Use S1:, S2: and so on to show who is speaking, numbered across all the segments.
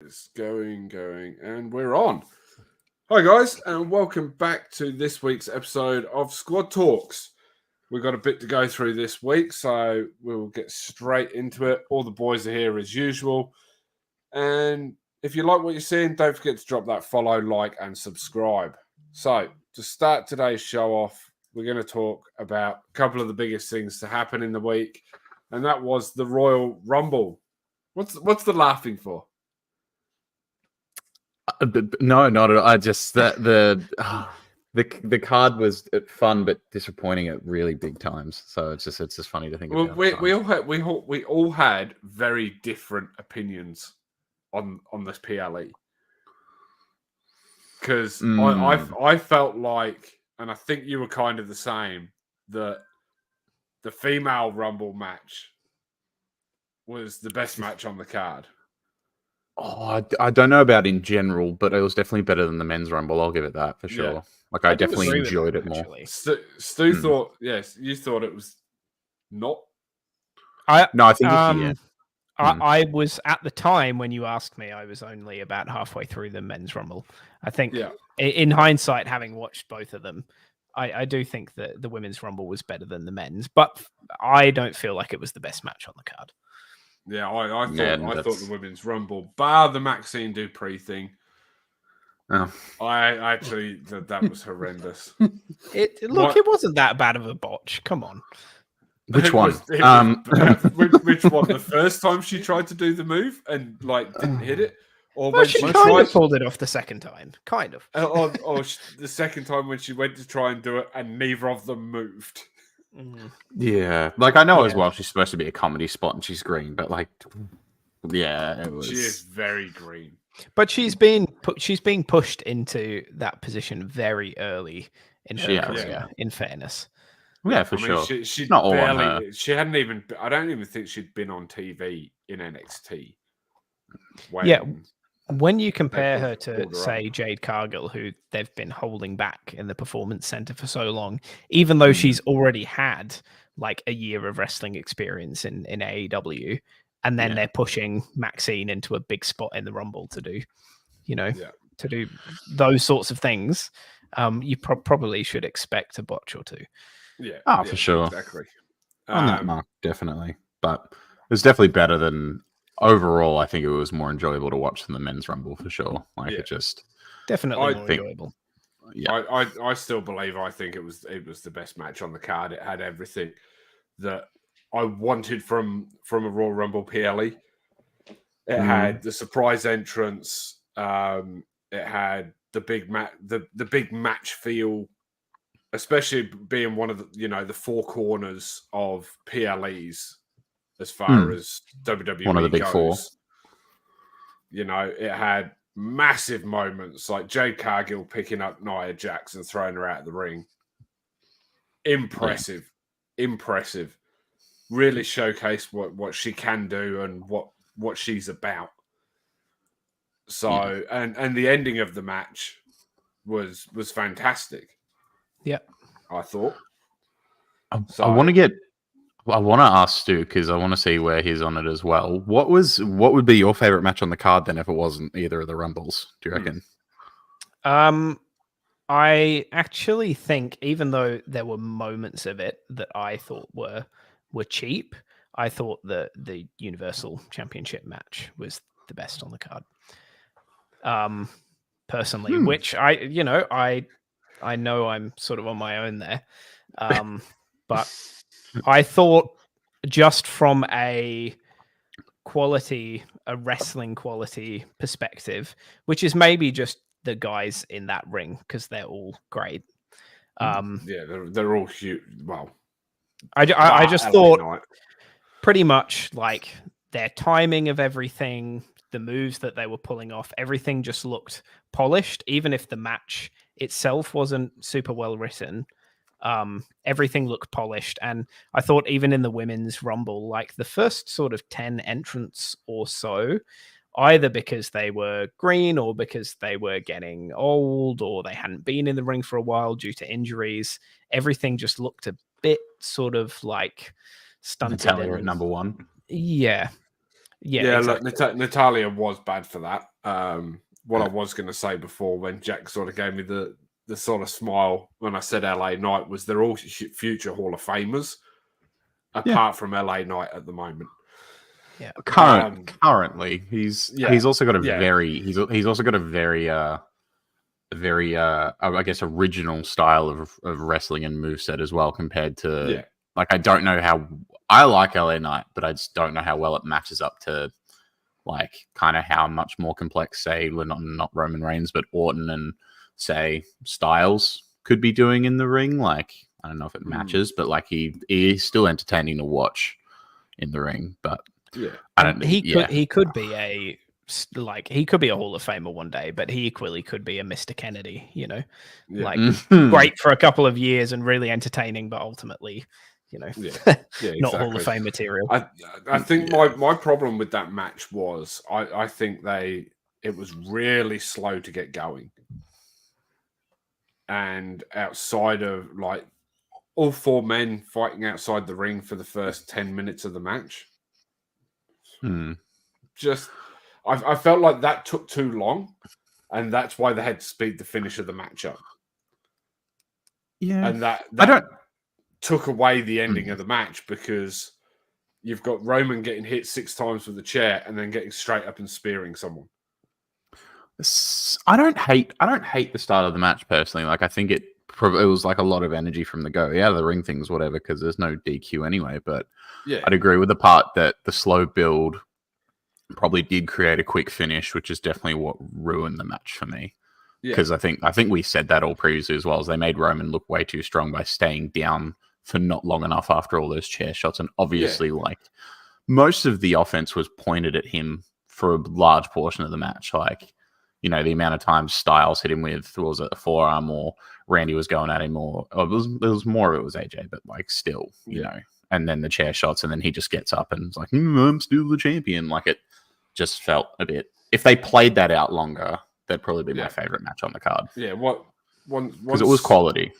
S1: It's going, and we're on. Hi, guys, and welcome back to this week's episode of Squad Talks. We've got a bit to go through this week, so we'll get straight into it. All the boys are here as usual. And if you like what you're seeing, don't forget to drop that follow, like, and subscribe. So, to start today's show off, we're going to talk about a couple of the biggest things to happen in the week, and that was the Royal Rumble. What's the laughing for?
S2: No, not at all. I just the card was fun but disappointing at really big times. So it's just funny to think about.
S1: We all had very different opinions on this PLE because I felt like, and I think you were kind of the same, that the female Rumble match was the best match on the card.
S2: Oh, I don't know about in general, but it was definitely better than the men's Rumble. I'll give it that for sure. Yeah. Like I definitely enjoyed it more.
S1: Stu thought, yes, you thought it was not.
S2: I think
S3: I was at the time when you asked me, I was only about halfway through the men's Rumble. I think in hindsight, having watched both of them, I do think that the women's Rumble was better than the men's, but I don't feel like it was the best match on the card.
S1: Yeah, I thought the women's Rumble, bar the Maxine Dupree thing.
S2: Oh.
S1: I actually that was horrendous.
S3: It wasn't that bad of a botch. Come on.
S2: Which one?
S1: Which one? The first time she tried to do the move and didn't hit it, or
S3: well, she kind of pulled it off the second time, kind of.
S1: Or the second time when she went to try and do it and neither of them moved.
S2: Yeah, I know as well she's supposed to be a comedy spot and she's green, but it was.
S1: She is very green.
S3: But she's being pushed into that position very early in her career. In fairness,
S2: yeah, for sure.
S1: She
S2: not
S1: barely,
S2: all on her.
S1: She hadn't even. I don't even think she'd been on TV in NXT.
S3: When you compare her to, say, Jade Cargill, who they've been holding back in the Performance Center for so long, even though she's already had a year of wrestling experience in AEW, and then they're pushing Maxine into a big spot in the Rumble to do, to do those sorts of things, you probably should expect a botch or two.
S1: Yeah.
S2: For sure.
S1: Exactly.
S2: On that mark, definitely. But it was definitely better than... Overall, I think it was more enjoyable to watch than the men's Rumble for sure. It just
S3: definitely more enjoyable.
S1: Yeah, I still believe. I think it was the best match on the card. It had everything that I wanted from a Royal Rumble PLE. It had the surprise entrance. It had the big big match feel, especially being one of the four corners of PLEs. As far as WWE
S2: one of the big
S1: goes.
S2: Four.
S1: It had massive moments like Jade Cargill picking up Nia Jax and throwing her out of the ring. Impressive. Really showcased what she can do and what she's about. So and the ending of the match was fantastic.
S3: Yeah.
S1: I thought.
S2: I want to ask Stu because I want to see where he's on it as well. What would be your favorite match on the card then if it wasn't either of the Rumbles? Do you reckon?
S3: I actually think, even though there were moments of it that I thought were cheap, I thought that the Universal Championship match was the best on the card. Personally, which I know I'm sort of on my own there, but. I thought just from a wrestling quality perspective, which is maybe just the guys in that ring because they're all great.
S1: They're all huge. Well,
S3: I just thought pretty much their timing of everything, the moves that they were pulling off, everything just looked polished, even if the match itself wasn't super well written. Everything looked polished, and I thought even in the women's Rumble, the first sort of 10 entrants or so, either because they were green or because they were getting old or they hadn't been in the ring for a while due to injuries, everything just looked a bit sort of stunted.
S2: Natalia at number one.
S3: Yeah.
S1: Yeah,
S3: exactly.
S1: look, Natalia was bad for that. What I was going to say before, when Jack sort of gave me the sort of smile when I said LA Knight, was they're all future Hall of Famers, apart from LA Knight at the moment.
S3: Yeah,
S2: currently, he's also got a very I guess original style of wrestling and moveset as well, compared to like, I don't know how I like LA Knight, but I just don't know how well it matches up to like kind of how much more complex, say, not Roman Reigns, but Orton and say Styles could be doing in the ring. Like, I don't know if it matches, but like he's still entertaining to watch in the ring. But I don't.
S3: He could be a Hall of Famer one day, but he equally could be a Mr. Kennedy. Like great for a couple of years and really entertaining, but ultimately, not
S1: exactly.
S3: Hall of Fame material.
S1: I think my problem with that match was I think it was really slow to get going, and outside of like all four men fighting outside the ring for the first 10 minutes of the match. Just, I felt like that took too long, and that's why they had to speed the finish of the match up.
S2: Yeah,
S1: and that took away the ending of the match, because you've got Roman getting hit 6 times with the chair and then getting straight up and spearing someone.
S2: I don't hate the start of the match personally. Like, I think it was like a lot of energy from the go. Yeah, the ring things, whatever, because there's no DQ anyway. But I'd agree with the part that the slow build probably did create a quick finish, which is definitely what ruined the match for me. Because I think we said that all previously as well, as they made Roman look way too strong by staying down for not long enough after all those chair shots. And obviously, like, most of the offense was pointed at him for a large portion of the match. Like, the amount of times Styles hit him with, was it a forearm, or Randy was going at him, or there was more of it was AJ, but like still, you know, and then the chair shots, and then he just gets up and is like, I'm still the champion. Like, it just felt a bit, if they played that out longer, that'd probably be my favorite match on the card.
S1: Yeah,
S2: because it was quality.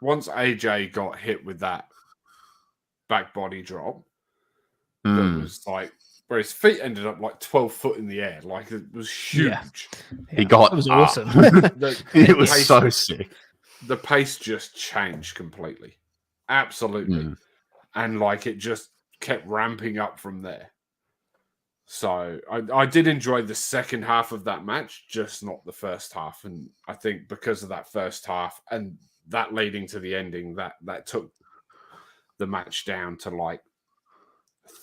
S1: Once AJ got hit with that back body drop, that was like, where his feet ended up like 12 foot in the air. Like, it was huge.
S2: He got,
S3: it was awesome.
S2: It was so sick.
S1: The pace just changed completely. Absolutely. And like, it just kept ramping up from there. So I did enjoy the second half of that match, just not the first half. And I think because of that first half and that leading to the ending, that took the match down to like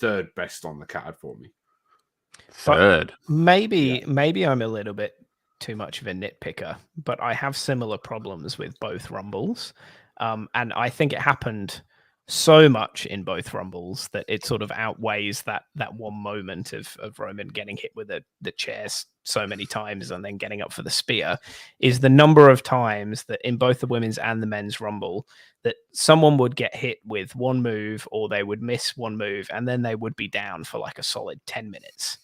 S1: third best on the card for me.
S2: Third.
S3: But maybe I'm a little bit too much of a nitpicker, but I have similar problems with both Rumbles. And I think it happened so much in both Rumbles that it sort of outweighs that one moment of Roman getting hit with the chairs so many times and then getting up for the spear, is the number of times that in both the women's and the men's Rumble that someone would get hit with one move, or they would miss one move, and then they would be down for like a solid 10 minutes.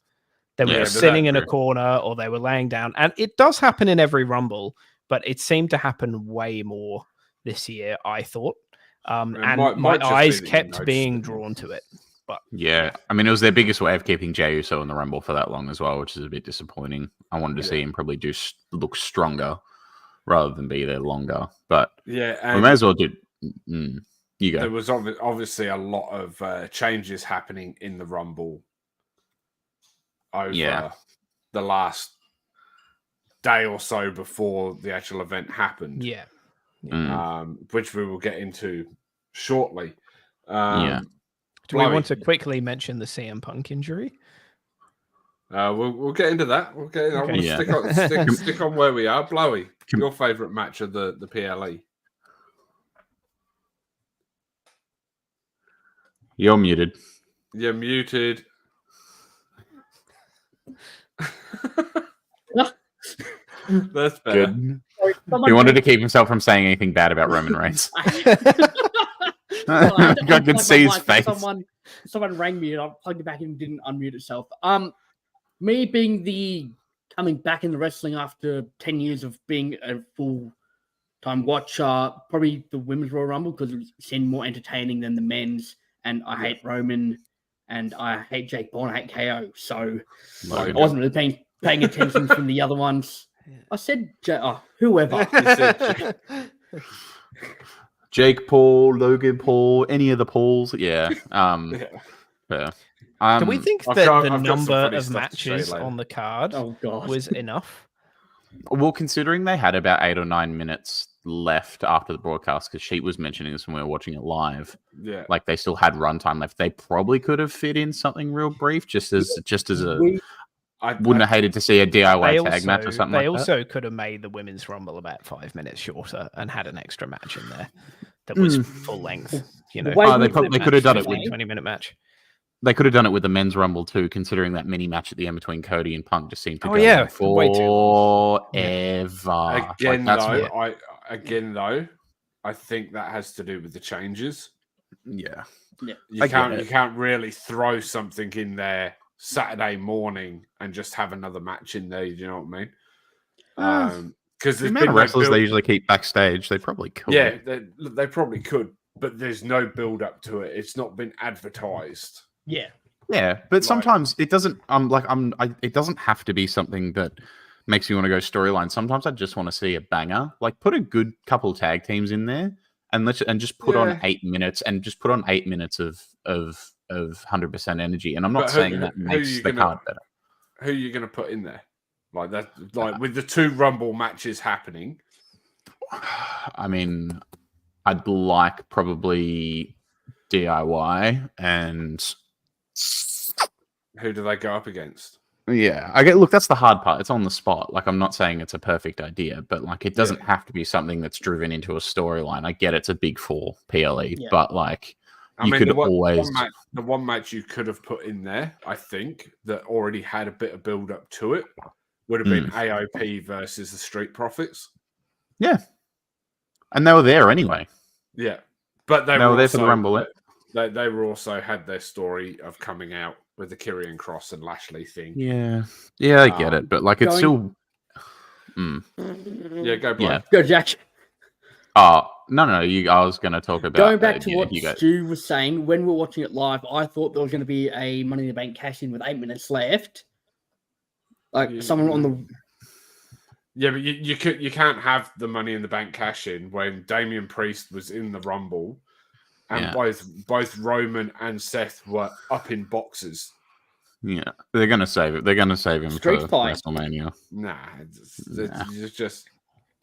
S3: They were sitting in a corner, or they were laying down. And it does happen in every Rumble, but it seemed to happen way more this year, I thought. And my eyes kept being drawn to it. But
S2: I mean, it was their biggest way of keeping Jey Uso in the Rumble for that long as well, which is a bit disappointing. I wanted to see him probably look stronger rather than be there longer. But we may as well do. You go.
S1: There was obviously a lot of changes happening in the Rumble over the last day or so before the actual event happened. Which we will get into shortly.
S3: Do we want to quickly mention the CM Punk injury?
S1: We'll get into that. We'll get. Okay. I want to stick on where we are. Blowy, your favourite match of the PLE?
S2: You're muted.
S1: You're muted. That's better.
S2: Good. He wanted to keep himself from saying anything bad about Roman Reigns. I can see his face.
S4: Someone rang me and I plugged it back in and didn't unmute itself. Me being coming back into wrestling after 10 years of being a full-time watcher, probably the Women's Royal Rumble, because it seemed more entertaining than the men's, and I hate Roman and I hate Jake Paul, I hate KO. So I
S2: Logan.
S4: wasn't really paying attention from the other ones. I said whoever.
S2: Jake Paul, Logan Paul, any of the Pauls. Yeah. Yeah.
S3: Do we think that the number of matches on the card was enough?
S2: Well, considering they had about 8 or 9 minutes left after the broadcast, because Sheet was mentioning this when we were watching it live.
S1: Yeah,
S2: like they still had runtime left. They probably could have fit in something real brief, just as a. I wouldn't have hated to see a DIY tag match or something like that.
S3: They also could have made the Women's Rumble about 5 minutes shorter and had an extra match in there that was full length. You know,
S2: they could have done it with
S3: 20-minute match.
S2: They could have done it with the Men's Rumble too, considering that mini match at the end between Cody and Punk just seemed to go on forever.
S1: Again, though, I think that has to do with the changes.
S2: Yeah.
S1: You can't really throw something in there Saturday morning and just have another match in there. Do you know what I mean? Because
S2: the amount of wrestlers they usually keep backstage, they probably could.
S1: Yeah, they probably could, but there's no build up to it. It's not been advertised.
S2: Yeah, but sometimes it doesn't. It doesn't have to be something that makes you want to go storyline. Sometimes I just want to see a banger. Like put a good couple tag teams in there, and just put on 8 minutes, and just put on 8 minutes of 100% energy. And I'm not saying that makes the card better.
S1: Who are you going to put in there? Like that, with the 2 Rumble matches happening.
S2: I mean, I'd like probably DIY and.
S1: Who do they go up against?
S2: Yeah, I get. Look, that's the hard part. It's on the spot. Like, I'm not saying it's a perfect idea, but like, it doesn't have to be something that's driven into a storyline. I get it's a big 4 PLE, but like, the one match you could have put in there, I think, that already had a bit of build up to it, would have been AOP versus the Street Profits. Yeah, and they were there anyway.
S1: Yeah, but they
S2: were there for the Rumble.
S1: They were also had their story of coming out with the Karrion Kross and Lashley thing.
S2: Yeah, I get it, but like it's still.
S1: Yeah, go Blake.
S4: Go Jack.
S2: No. I was going to talk about
S4: going back to what Stu was saying. When we were watching it live, I thought there was going to be a Money in the Bank cash in with 8 minutes left. Like someone on the.
S1: Yeah, but you can't have the Money in the Bank cash in when Damian Priest was in the Rumble. And both Roman and Seth were up in boxes.
S2: Yeah, they're going to save it. They're going to save him for WrestleMania.
S1: Nah, it's just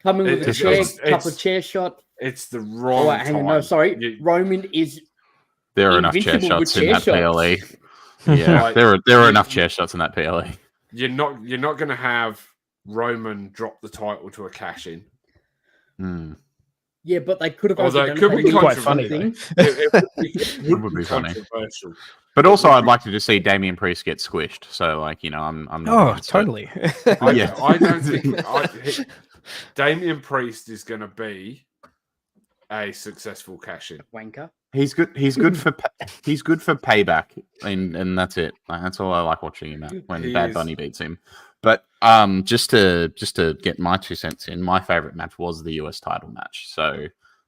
S4: coming with a couple of chair shot.
S1: It's the wrong time.
S4: No, sorry. Roman is.
S2: There are enough chair shots in that PLE. Yeah, there are enough chair shots in that PLE.
S1: You're not going to have Roman drop the title to a cash in.
S4: Yeah, but they could have.
S1: Although it could be
S3: quite funny.
S2: It would be funny. But also, I'd like to just see Damian Priest get squished. So, like, I'm not.
S3: Totally.
S1: I don't think Damian Priest is going to be a successful cash-in.
S4: Wanker.
S2: He's good. He's good for payback, and that's it. Like, that's all I like watching him at when Bad Bunny beats him. But just to get my 2 cents in, my favorite match was the US title match. So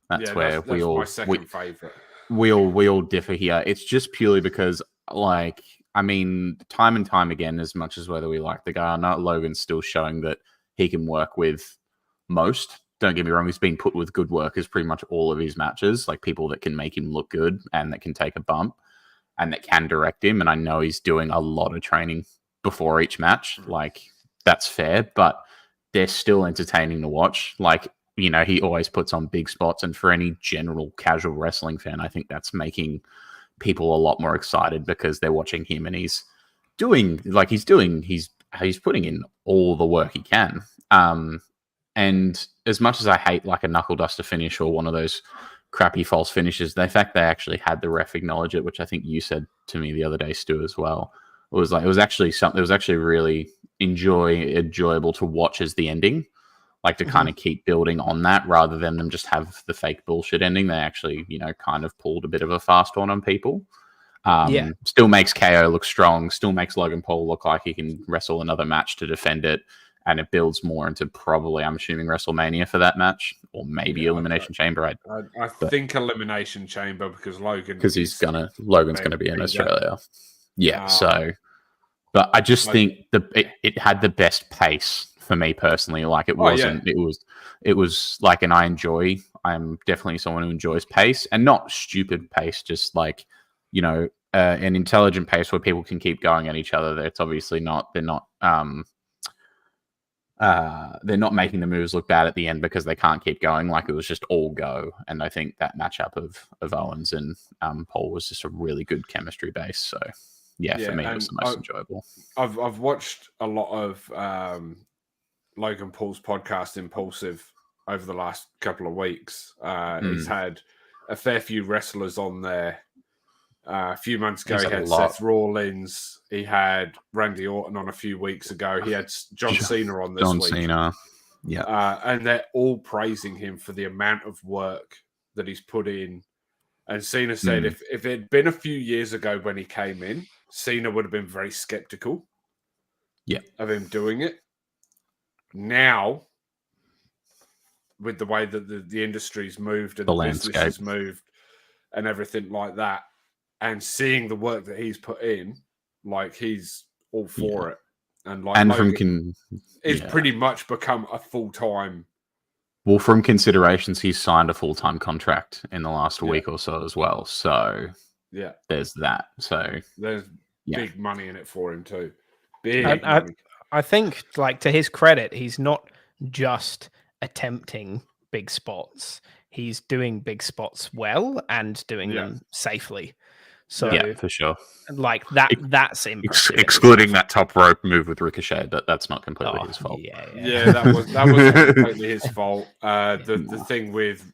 S2: that's my second favorite. We all differ here. It's just purely because, like, I mean, time and time again, as much as whether we like the guy or not, Logan's still showing that he can work with most. Don't get me wrong, he's been put with good workers pretty much all of his matches, like people that can make him look good and that can take a bump and that can direct him. And I know he's doing a lot of training before each match. Like, that's fair, but they're still entertaining to watch. Like, he always puts on big spots. And for any general casual wrestling fan, I think that's making people a lot more excited because they're watching him and he's putting in all the work he can. And as much as I hate like a knuckle duster finish or one of those crappy false finishes, the fact they actually had the ref acknowledge it, which I think you said to me the other day, Stu, as well, it was actually really enjoyable to watch as the ending, like to kind of keep building on that rather than them just have the fake bullshit ending. They actually, kind of pulled a bit of a fast one on people. Still makes KO look strong, still makes Logan Paul look like he can wrestle another match to defend it. and it builds more into probably, I'm assuming, WrestleMania for that match, or maybe Elimination Chamber.
S1: I think Elimination Chamber because Logan's
S2: gonna be in Australia. Yeah, so, but I just think it had the best pace for me personally. Like it wasn't, it was like, and I'm definitely someone who enjoys pace, and not stupid pace, just like, an intelligent pace where people can keep going at each other. It's obviously they're not making the moves look bad at the end because they can't keep going. Like it was just all go. And I think that matchup of Owens and Paul was just a really good chemistry base. So for me, it was the most enjoyable.
S1: I've watched a lot of Logan Paul's podcast, Impulsive, over the last couple of weeks. He's had a fair few wrestlers on there. A few months ago, he had Seth Rollins. He had Randy Orton on a few weeks ago. He had John Cena on this week.
S2: John Cena, yeah.
S1: And they're all praising him for the amount of work that he's put in. And Cena said if it had been a few years ago when he came in, Cena would have been very skeptical of him doing it. Now, with the way that the industry's moved and the business has moved and everything like that, and seeing the work that he's put in, like he's all for it. And like it's pretty much become a full-time.
S2: Well, from considerations, he's signed a full-time contract in the last week or so as well. So there's that. So
S1: there's big money in it for him too. Big money.
S3: I think, like, to his credit, he's not just attempting big spots. He's doing big spots well and doing them safely. So
S2: for sure.
S3: Like that's impressive.
S2: Excluding that top rope move with Ricochet, but that's not completely his fault.
S1: Yeah, that was not completely his fault. The thing with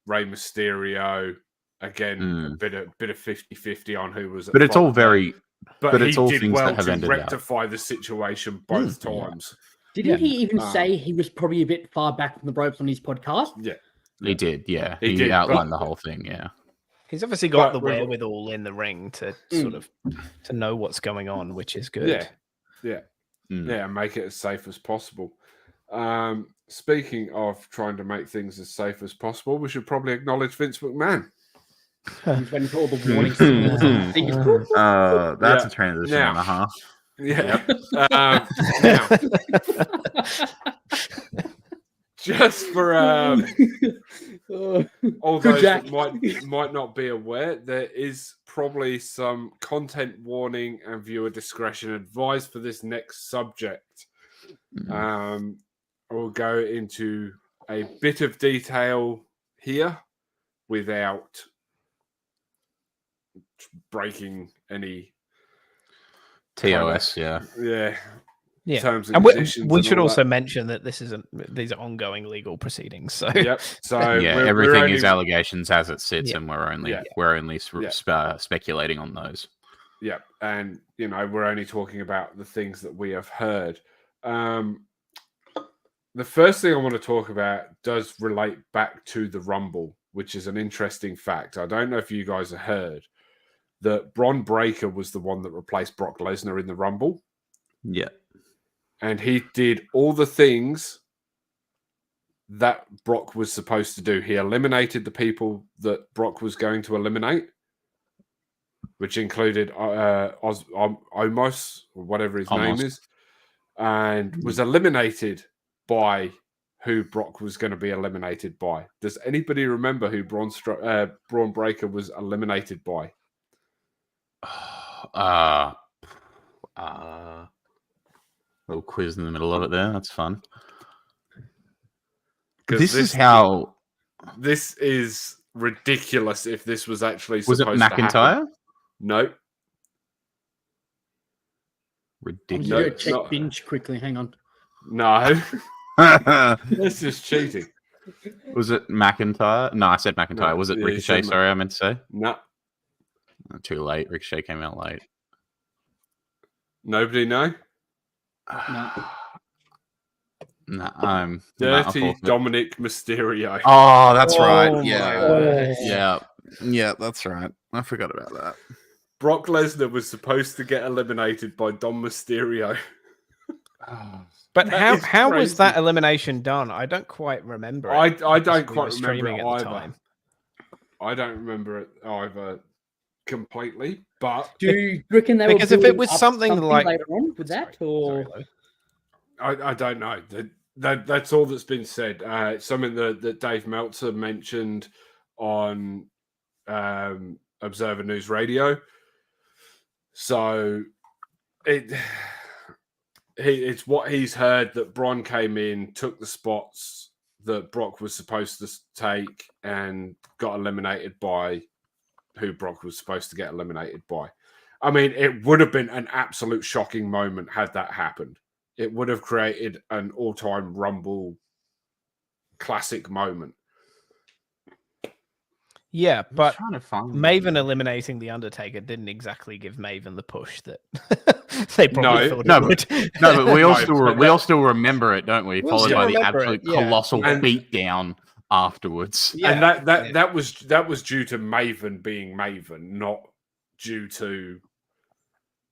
S1: Rey Mysterio, again, a bit of 50-50 on who was at
S2: But it's
S1: fault.
S2: all very
S1: but
S2: it's
S1: he
S2: all
S1: did
S2: things
S1: well
S2: that have
S1: to
S2: ended
S1: rectify the situation both times.
S4: Didn't he even say he was probably a bit far back from the ropes on his podcast?
S1: Yeah.
S2: He did, He outlined the whole thing,
S3: He's obviously got the wherewithal in the ring to sort of to know what's going on, which is good.
S1: Yeah, make it as safe as possible. Speaking of trying to make things as safe as possible, we should probably acknowledge Vince McMahon.
S4: He's waiting for all the warning signals.
S2: That's a transition and a half.
S1: Yeah. Now, just for all those that might not be aware, there is probably some content warning and viewer discretion advised for this next subject. We'll go into a bit of detail here without breaking any
S2: TOS,
S3: terms and conditions. We should also mention that these are ongoing legal proceedings. So
S2: everything is allegations as it sits, and we're only speculating on those.
S1: Yeah, and we're only talking about the things that we have heard. The first thing I want to talk about does relate back to the Rumble, which is an interesting fact. I don't know if you guys have heard that Bron Breakker was the one that replaced Brock Lesnar in the Rumble.
S2: Yeah.
S1: And he did all the things that Brock was supposed to do. He eliminated the people that Brock was going to eliminate, which included Omos, or whatever his name is, and was eliminated by who Brock was going to be eliminated by. Does anybody remember who Braun Breaker was eliminated by?
S2: Little quiz in the middle of it there. That's fun.
S1: This is ridiculous. If this was actually
S2: was
S1: supposed
S2: it McIntyre?
S1: To happen. No.
S2: Ridiculous.
S4: Check binge quickly. Hang on.
S1: No. This is cheating.
S2: Was it McIntyre? No, I said McIntyre. Was it Ricochet? Sorry, I meant to say.
S1: No.
S2: Too late. Ricochet came out late.
S1: Nobody know?
S2: No.
S1: Dirty Dominic Mysterio.
S2: Oh, that's right. Yeah, that's right. I forgot about that.
S1: Brock Lesnar was supposed to get eliminated by Dom Mysterio.
S3: But how was that elimination done? I don't quite remember it.
S1: I don't quite remember it
S3: at the
S1: either.
S3: time.
S1: I don't remember it either completely. But
S4: do you reckon they
S3: because
S4: were
S3: if it was something like
S4: later on with that, or
S1: I don't know. That's all that's been said. Something that Dave Meltzer mentioned on Observer News Radio. So it's what he's heard, that Bron came in, took the spots that Brock was supposed to take, and got eliminated by who Brock was supposed to get eliminated by. I mean, it would have been an absolute shocking moment had that happened. It would have created an all-time Rumble classic moment.
S3: Yeah, but Maven eliminating The Undertaker didn't exactly give Maven the push that they probably thought it would.
S2: No, but we all still remember it, don't we? Followed by the absolute colossal beatdown afterwards.
S1: Yeah. And that was due to Maven being Maven, not due to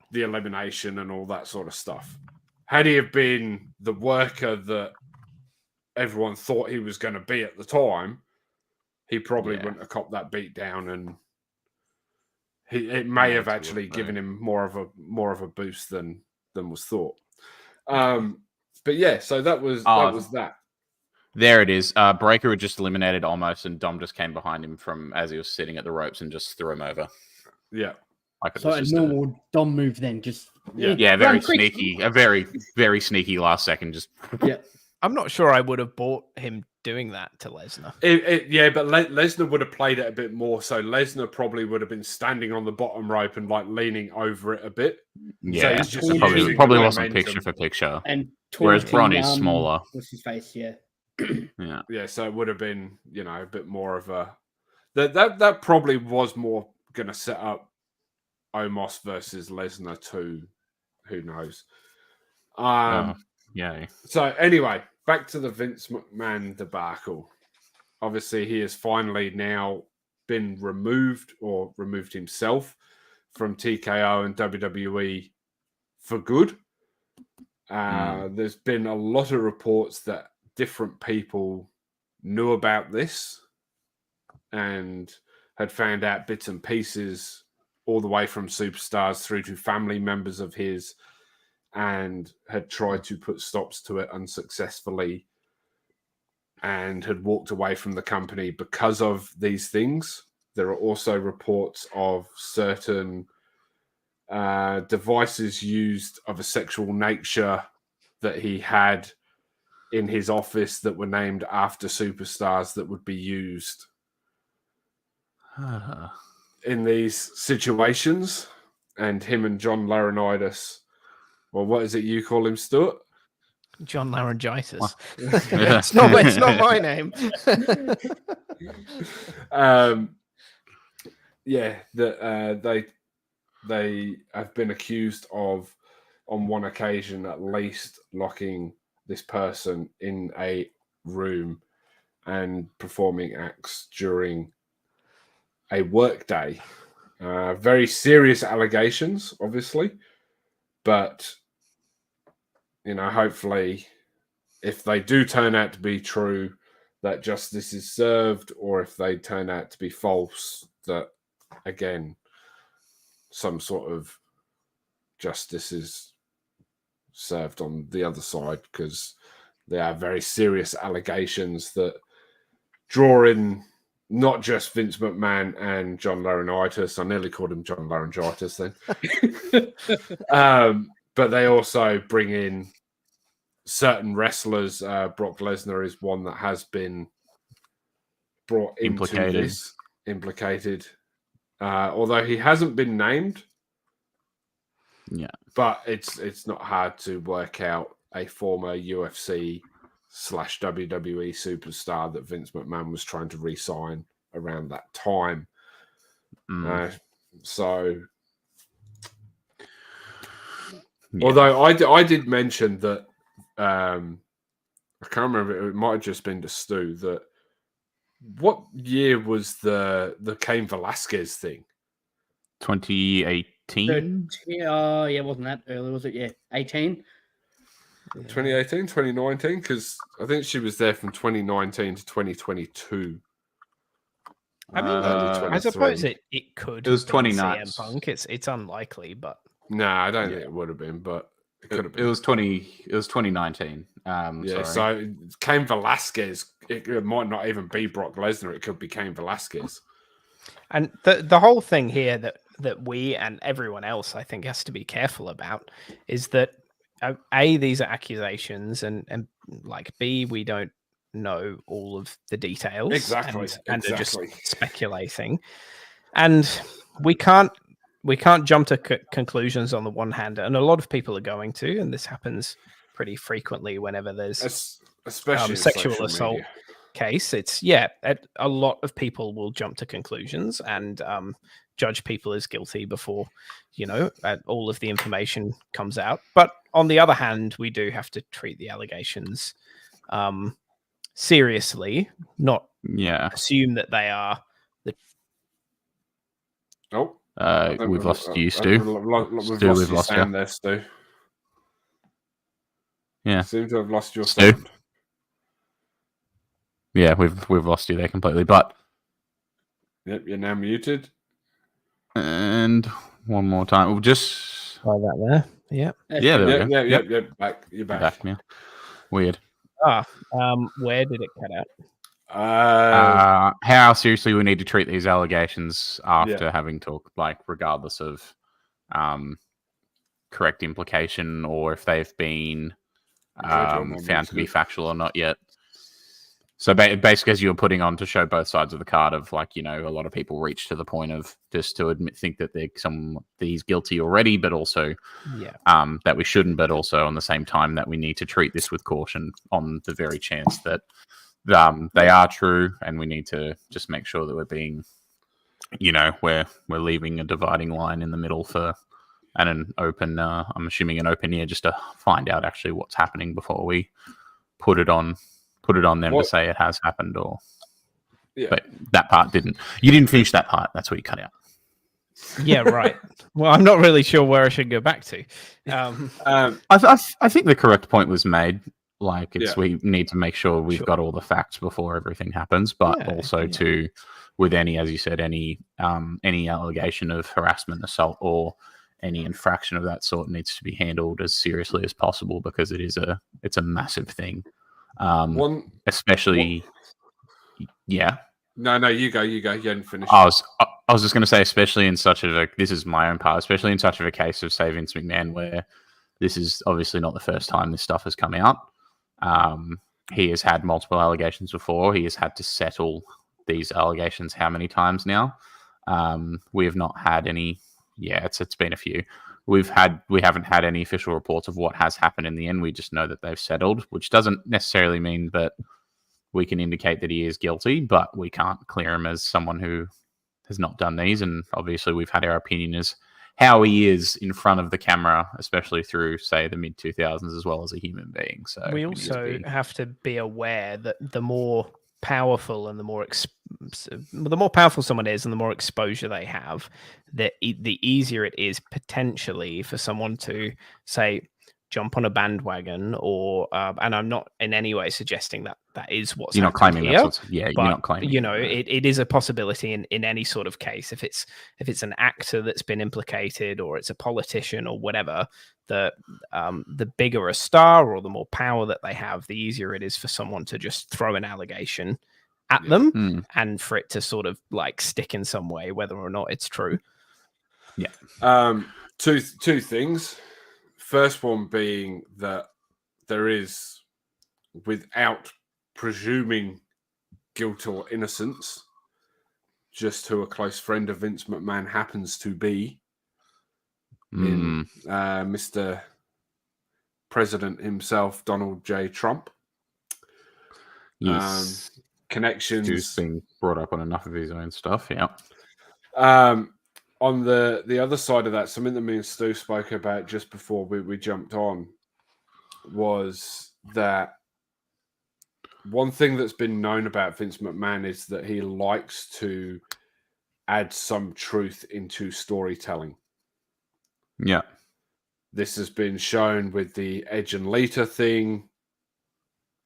S1: the elimination and all that sort of stuff. Had he have been the worker that everyone thought he was going to be at the time, he probably wouldn't have copped that beat down, and it may have actually given him more of a boost than was thought. But yeah, so that was that.
S2: There it is. Breaker had just eliminated almost, and Dom just came behind him from as he was sitting at the ropes and just threw him over.
S1: Yeah.
S4: So a normal Dom move then, just
S2: very sneaky, a very, very sneaky last second. Just
S3: I'm not sure I would have bought him doing that to Lesnar.
S1: But Lesnar would have played it a bit more. So Lesnar probably would have been standing on the bottom rope and like leaning over it a bit.
S2: Yeah, so he's just probably wasn't picture for picture.
S4: And
S2: whereas Bron is smaller.
S4: What's his face? Yeah.
S1: Yeah. So it would have been, a bit more of a that probably was more going to set up Omos versus Lesnar too. Who knows? So anyway, back to the Vince McMahon debacle. Obviously, he has finally now been removed himself from TKO and WWE for good. There's been a lot of reports that different people knew about this and had found out bits and pieces all the way from superstars through to family members of his, and had tried to put stops to it unsuccessfully and had walked away from the company because of these things. There are also reports of certain devices used of a sexual nature that he had in his office that were named after superstars that would be used in these situations. And him and John Laurinaitis, well, what is it you call him, Stuart?
S3: John Laryngitis. It's not my name.
S1: They have been accused of, on one occasion at least, locking this person in a room and performing acts during a work day. Very serious allegations, obviously, but hopefully, if they do turn out to be true, that justice is served, or if they turn out to be false, that again, some sort of justice is served on the other side, because they are very serious allegations that draw in not just Vince McMahon and John Laurinaitis. I nearly called him John Laryngitis then. But they also bring in certain wrestlers. Brock Lesnar is one that has been brought into this, implicated. Although he hasn't been named.
S2: Yeah.
S1: But it's not hard to work out a former UFC /WWE superstar that Vince McMahon was trying to re-sign around that time. Although I did mention that, I can't remember, it might have just been to Stu, that what year was the Cain Velasquez thing?
S2: 2018?
S4: Yeah, wasn't that early, was it? Yeah, 18.
S1: 2018, 2019? Because I think she was there from 2019 to 2022.
S3: I mean, I suppose it could.
S2: It was
S3: have been
S2: 29.
S3: CM Punk. It's unlikely, but
S1: no, I don't think it would have been, but it could have been.
S2: It was 2019.
S1: So Cain Velasquez. It might not even be Brock Lesnar. It could be Cain Velasquez.
S3: And the whole thing here that we and everyone else I think has to be careful about is that A, these are accusations, and like B, we don't know all of the details and are just speculating, and we can't jump to conclusions on the one hand, and a lot of people are going to, and this happens pretty frequently whenever there's
S1: especially
S3: sexual assault case. It's a lot of people will jump to conclusions and judge people as guilty before all of the information comes out. But on the other hand, we do have to treat the allegations seriously, not assume that they are
S2: we've lost you, Stu.
S1: We've lost you there, Stu.
S2: Yeah,
S1: seem to have lost your
S2: Stu.
S1: sound.
S2: Yeah, we've lost you there completely. But
S1: yep, you're now muted.
S2: And one more time. We'll just
S3: try that there. Yeah.
S2: Yeah, there we go.
S1: Yeah. Back. You're back
S2: now. Weird.
S3: Where did it cut out?
S2: How seriously we need to treat these allegations after having talked, like regardless of correct implication or if they've been found to be factual or not yet. So basically, as you were putting on to show both sides of the card of like, a lot of people reach to the point of just to think that he's guilty already, but also that we shouldn't, but also on the same time that we need to treat this with caution on the very chance that they are true, and we need to just make sure that we're being, we're leaving a dividing line in the middle and an open, I'm assuming an open ear just to find out actually what's happening before we put it on them to say it has happened or. Yeah. But that part didn't. You didn't finish that part. That's what you cut out.
S3: Yeah, right. Well, I'm not really sure where I should go back to.
S2: I think the correct point was made. Like we need to make sure we've got all the facts before everything happens, but also with any, as you said, any allegation of harassment, assault, or any infraction of that sort needs to be handled as seriously as possible because it's a massive thing. Especially. Yeah.
S1: No, you go. You hadn't finished.
S2: I was just going to say, especially in such of this is my own part, especially in such of a case of, say, Vince McMahon, where this is obviously not the first time this stuff has come out. He has had multiple allegations before. He has had to settle these allegations how many times now? We have not had any. Yeah, it's been a few. We haven't had any official reports of what has happened in the end. We just know that they've settled, which doesn't necessarily mean that we can indicate that he is guilty, but we can't clear him as someone who has not done these. And obviously we've had our opinion as how he is in front of the camera, especially through, say, the mid-2000s, as well as a human being. So
S3: we also have to be aware that the more powerful and the more powerful someone is and the more exposure they have, the easier it is potentially for someone to, say, jump on a bandwagon or and I'm not in any way suggesting that is what's
S2: you're not claiming
S3: here,
S2: you're not claiming
S3: it is a possibility in any sort of case. If it's an actor that's been implicated or it's a politician or whatever, the bigger a star or the more power that they have, the easier it is for someone to just throw an allegation at them and for it to sort of like stick in some way, whether or not it's true.
S1: Two things. First one being that there is, without presuming guilt or innocence, just who a close friend of Vince McMahon happens to be, in Mr. President himself, Donald J. Trump.
S2: Yes.
S1: Connections.
S2: He's been brought up on enough of his own stuff, yeah.
S1: On the other side of that, something that me and Stu spoke about just before we jumped on was that one thing that's been known about Vince McMahon is that he likes to add some truth into storytelling.
S2: Yeah.
S1: this has been shown with the Edge and Lita thing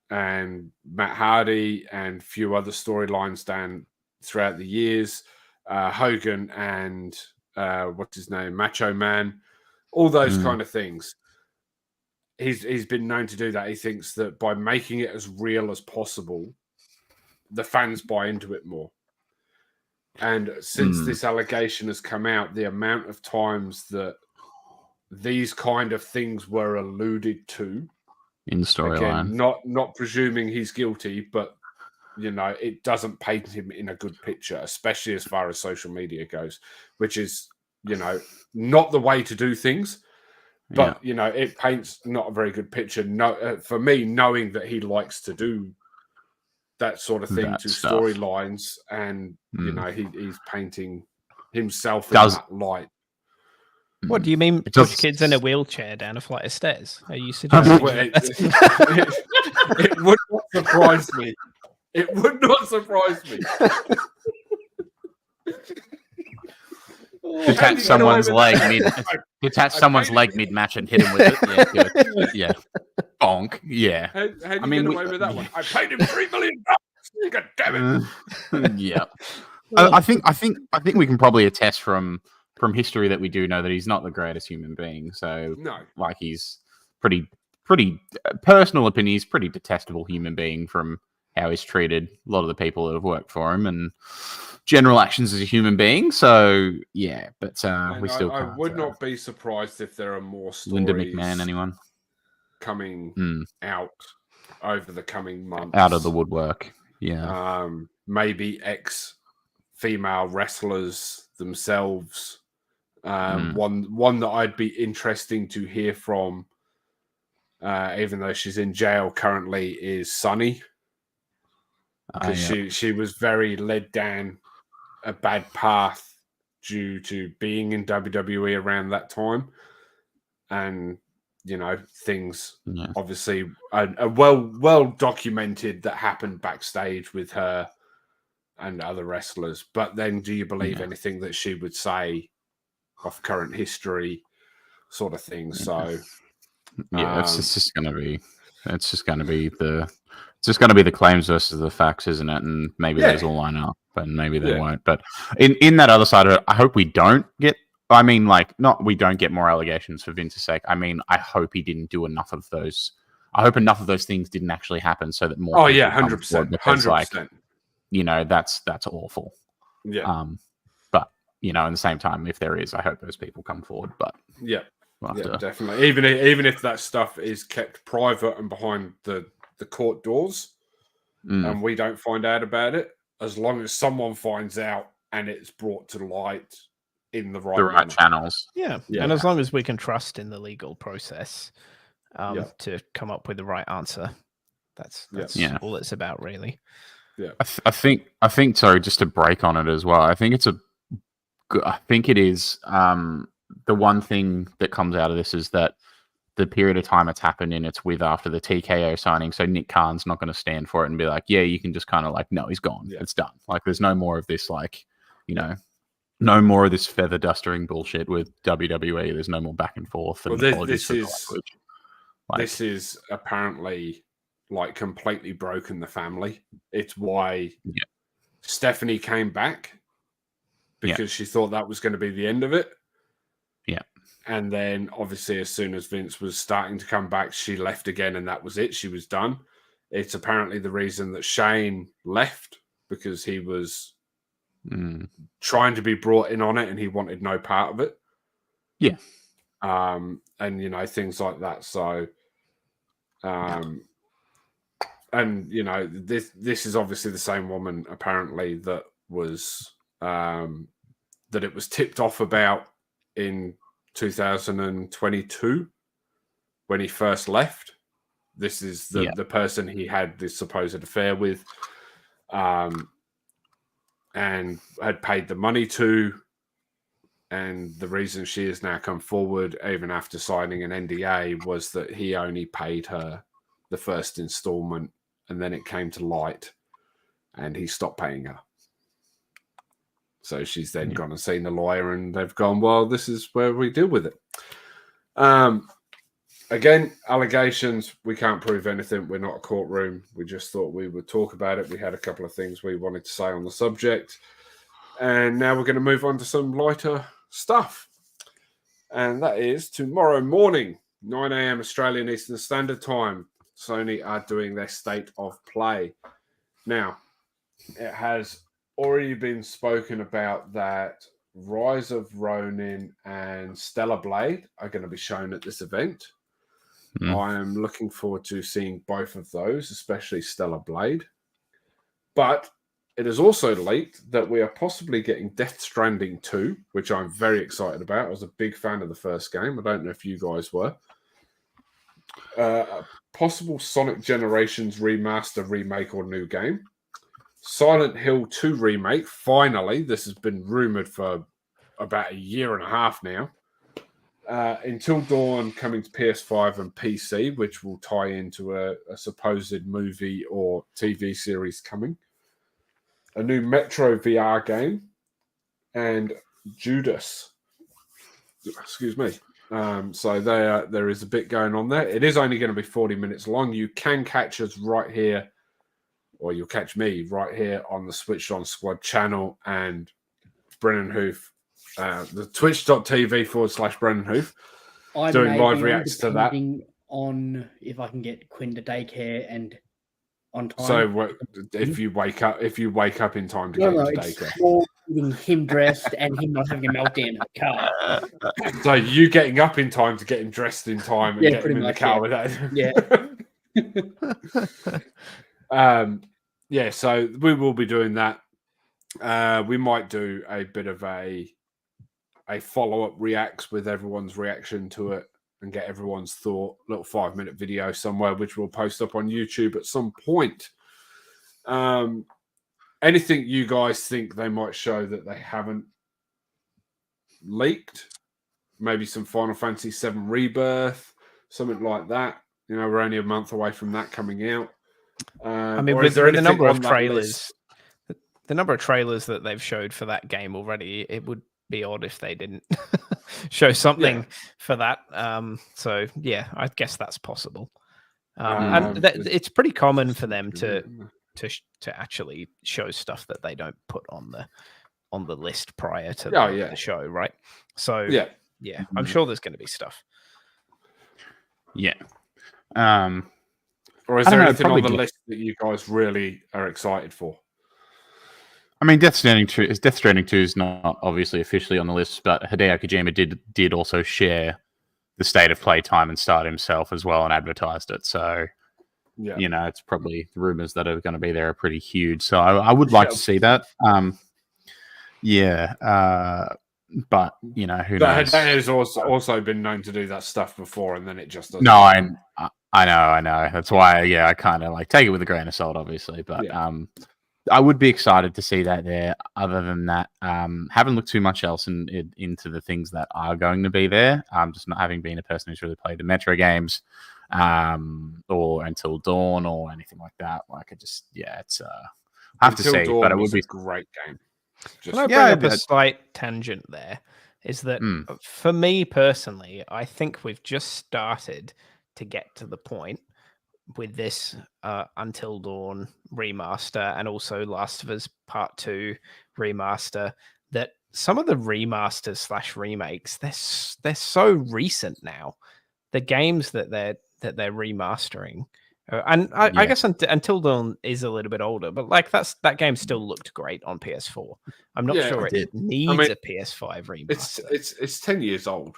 S1: and Matt Hardy and a few other storylines down throughout the years. Hogan and what's his name? Macho Man. All those kind of things. He's been known to do that. He thinks that by making it as real as possible, the fans buy into it more. And since this allegation has come out, the amount of times that these kind of things were alluded to
S2: in storyline,
S1: not presuming he's guilty, but it doesn't paint him in a good picture, especially as far as social media goes, which is not the way to do things. But it paints not a very good picture. No, for me, knowing that he likes to do that sort of thing to storylines, and he's painting himself in that light.
S3: What do you mean? Push kids in a wheelchair down a flight of stairs? Are you suggesting?
S1: It would not surprise me. It would not surprise me.
S2: Detach someone's leg mid-match and hit him with it. Yeah, good. Yeah. Bonk. Yeah.
S1: How do you get away with that one? I paid him $3 million. God damn it.
S2: Yeah. I think we can probably attest from history that we do know that he's not the greatest human being. So he's pretty personal opinion. He's pretty detestable human being from how he's treated a lot of the people that have worked for him and general actions as a human being. So yeah, but we still can't.
S1: I would not be surprised if there are more stories.
S2: Linda McMahon, anyone
S1: coming out over the coming months,
S2: out of the woodwork. Yeah,
S1: maybe ex-female wrestlers themselves. One that I'd be interesting to hear from, even though she's in jail currently, is Sunny. Because she was very led down a bad path due to being in WWE around that time. And, things obviously are well documented that happened backstage with her and other wrestlers. But then do you believe anything that she would say of current history sort of thing? So
S2: it's just going to be the claims versus the facts, isn't it? And maybe those will line up, and maybe they won't. But in that other side of it, I hope we don't get. I mean, we don't get more allegations for Vince's sake. I mean, I hope he didn't do enough of those. I hope enough of those things didn't actually happen, so that more.
S1: Oh yeah, 100%, 100%.
S2: That's awful.
S1: Yeah.
S2: But at the same time, if there is, I hope those people come forward. But
S1: yeah, definitely. Even if that stuff is kept private and behind the court doors, and we don't find out about it, as long as someone finds out and it's brought to light in the right
S2: channels.
S3: Yeah, and as long as we can trust in the legal process to come up with the right answer, that's all it's about, really.
S1: Yeah,
S2: I think. Sorry, just to break on it as well. I think it is. The one thing that comes out of this is that the period of time it's happened in, it's with after the TKO signing. So Nick Khan's not going to stand for it and be like, yeah, you can just kind of no, he's gone. Yeah. It's done. There's no more of this, no more of this feather dustering bullshit with WWE. There's no more back and forth. And
S1: this is apparently completely broken the family. It's why Stephanie came back, because she thought that was going to be the end of it.
S2: Yeah.
S1: And then, obviously, as soon as Vince was starting to come back, she left again, and that was it. She was done. It's apparently the reason that Shane left, because he was trying to be brought in on it, and he wanted no part of it.
S2: Yeah.
S1: And, things like that. So, and, this is obviously the same woman, apparently, that was, that it was tipped off about in 2022 when he first left. This is the person he had this supposed affair with, and had paid the money to. And the reason she has now come forward, even after signing an NDA, was that he only paid her the first installment, and then it came to light, and he stopped paying her. So she's then gone and seen the lawyer, and they've gone, well, this is where we deal with it. Again, allegations. We can't prove anything. We're not a courtroom. We just thought we would talk about it. We had a couple of things we wanted to say on the subject. And now we're going to move on to some lighter stuff. And that is tomorrow morning, 9 a.m. Australian Eastern Standard Time. Sony are doing their state of play. Now, it has already been spoken about that Rise of Ronin and Stellar Blade are going to be shown at this event. I am looking forward to seeing both of those, especially Stellar Blade. But it is also leaked that we are possibly getting Death Stranding 2, which I'm very excited about. I was a big fan of the first game. I don't know if you guys were. A possible Sonic Generations remaster, remake, or new game. Silent Hill 2 remake. Finally, this has been rumored for about a year and a half now. Until Dawn coming to PS5 and PC, which will tie into a supposed movie or TV series coming. A new Metro VR game. And Judas. Excuse me. So there is a bit going on there. It is only going to be 40 minutes long. You can catch us right here, or you'll catch me right here on the Switched On Squad channel and Brennan Hoof, the twitch.tv/Brennan Hoof, doing live reacts to that.
S4: On if I can get Quinn to daycare and on time.
S1: So if you wake up in time to get him to daycare.
S4: It's more getting him dressed and him not having a meltdown in the car.
S1: So you getting up in time to get him dressed in time and get him in the car with that.
S4: Yeah.
S1: So we will be doing that. We might do a bit of a follow-up reacts with everyone's reaction to it and get everyone's thought, little 5-minute video somewhere, which we'll post up on YouTube at some point. Anything you guys think they might show that they haven't leaked? Maybe some Final Fantasy VII Rebirth, something like that. You know, we're only a month away from that coming out.
S3: I mean, with the number of trailers, the number of trailers that they've showed for that game already, it would be odd if they didn't show something for that. So yeah, I guess that's possible. And it's pretty common for them to actually show stuff that they don't put on the list prior to the show, right? So yeah, I'm sure there's going to be stuff.
S2: Yeah.
S1: Or is there anything on the list that you guys really are excited for?
S2: I mean, Death Stranding 2 is not obviously officially on the list, but Hideo Kojima did also share the state of play time and start himself as well and advertised it. So, you know, it's probably the rumors that are going to be there are pretty huge. So I would like to see that. But, you know, who knows?
S1: Hideo has also been known to do that stuff before, and then it just doesn't.
S2: No, I know. That's why, I kind of like take it with a grain of salt, obviously. But I would be excited to see that there. Other than that, haven't looked too much else into the things that are going to be there. Just not having been a person who's really played the Metro games, or Until Dawn or anything like that. Like it's I have to say, but it would be
S1: a great game.
S3: Can I bring up a slight tangent there? Is that for me personally, I think we've just started to get to the point with this Until Dawn remaster and also Last of Us Part 2 remaster that some of the remasters / remakes, they're so recent now. The games that they're remastering. I guess Until Dawn is a little bit older, but like that game still looked great on PS4. I'm not sure it needs a PS5 remaster.
S1: It's 10 years old.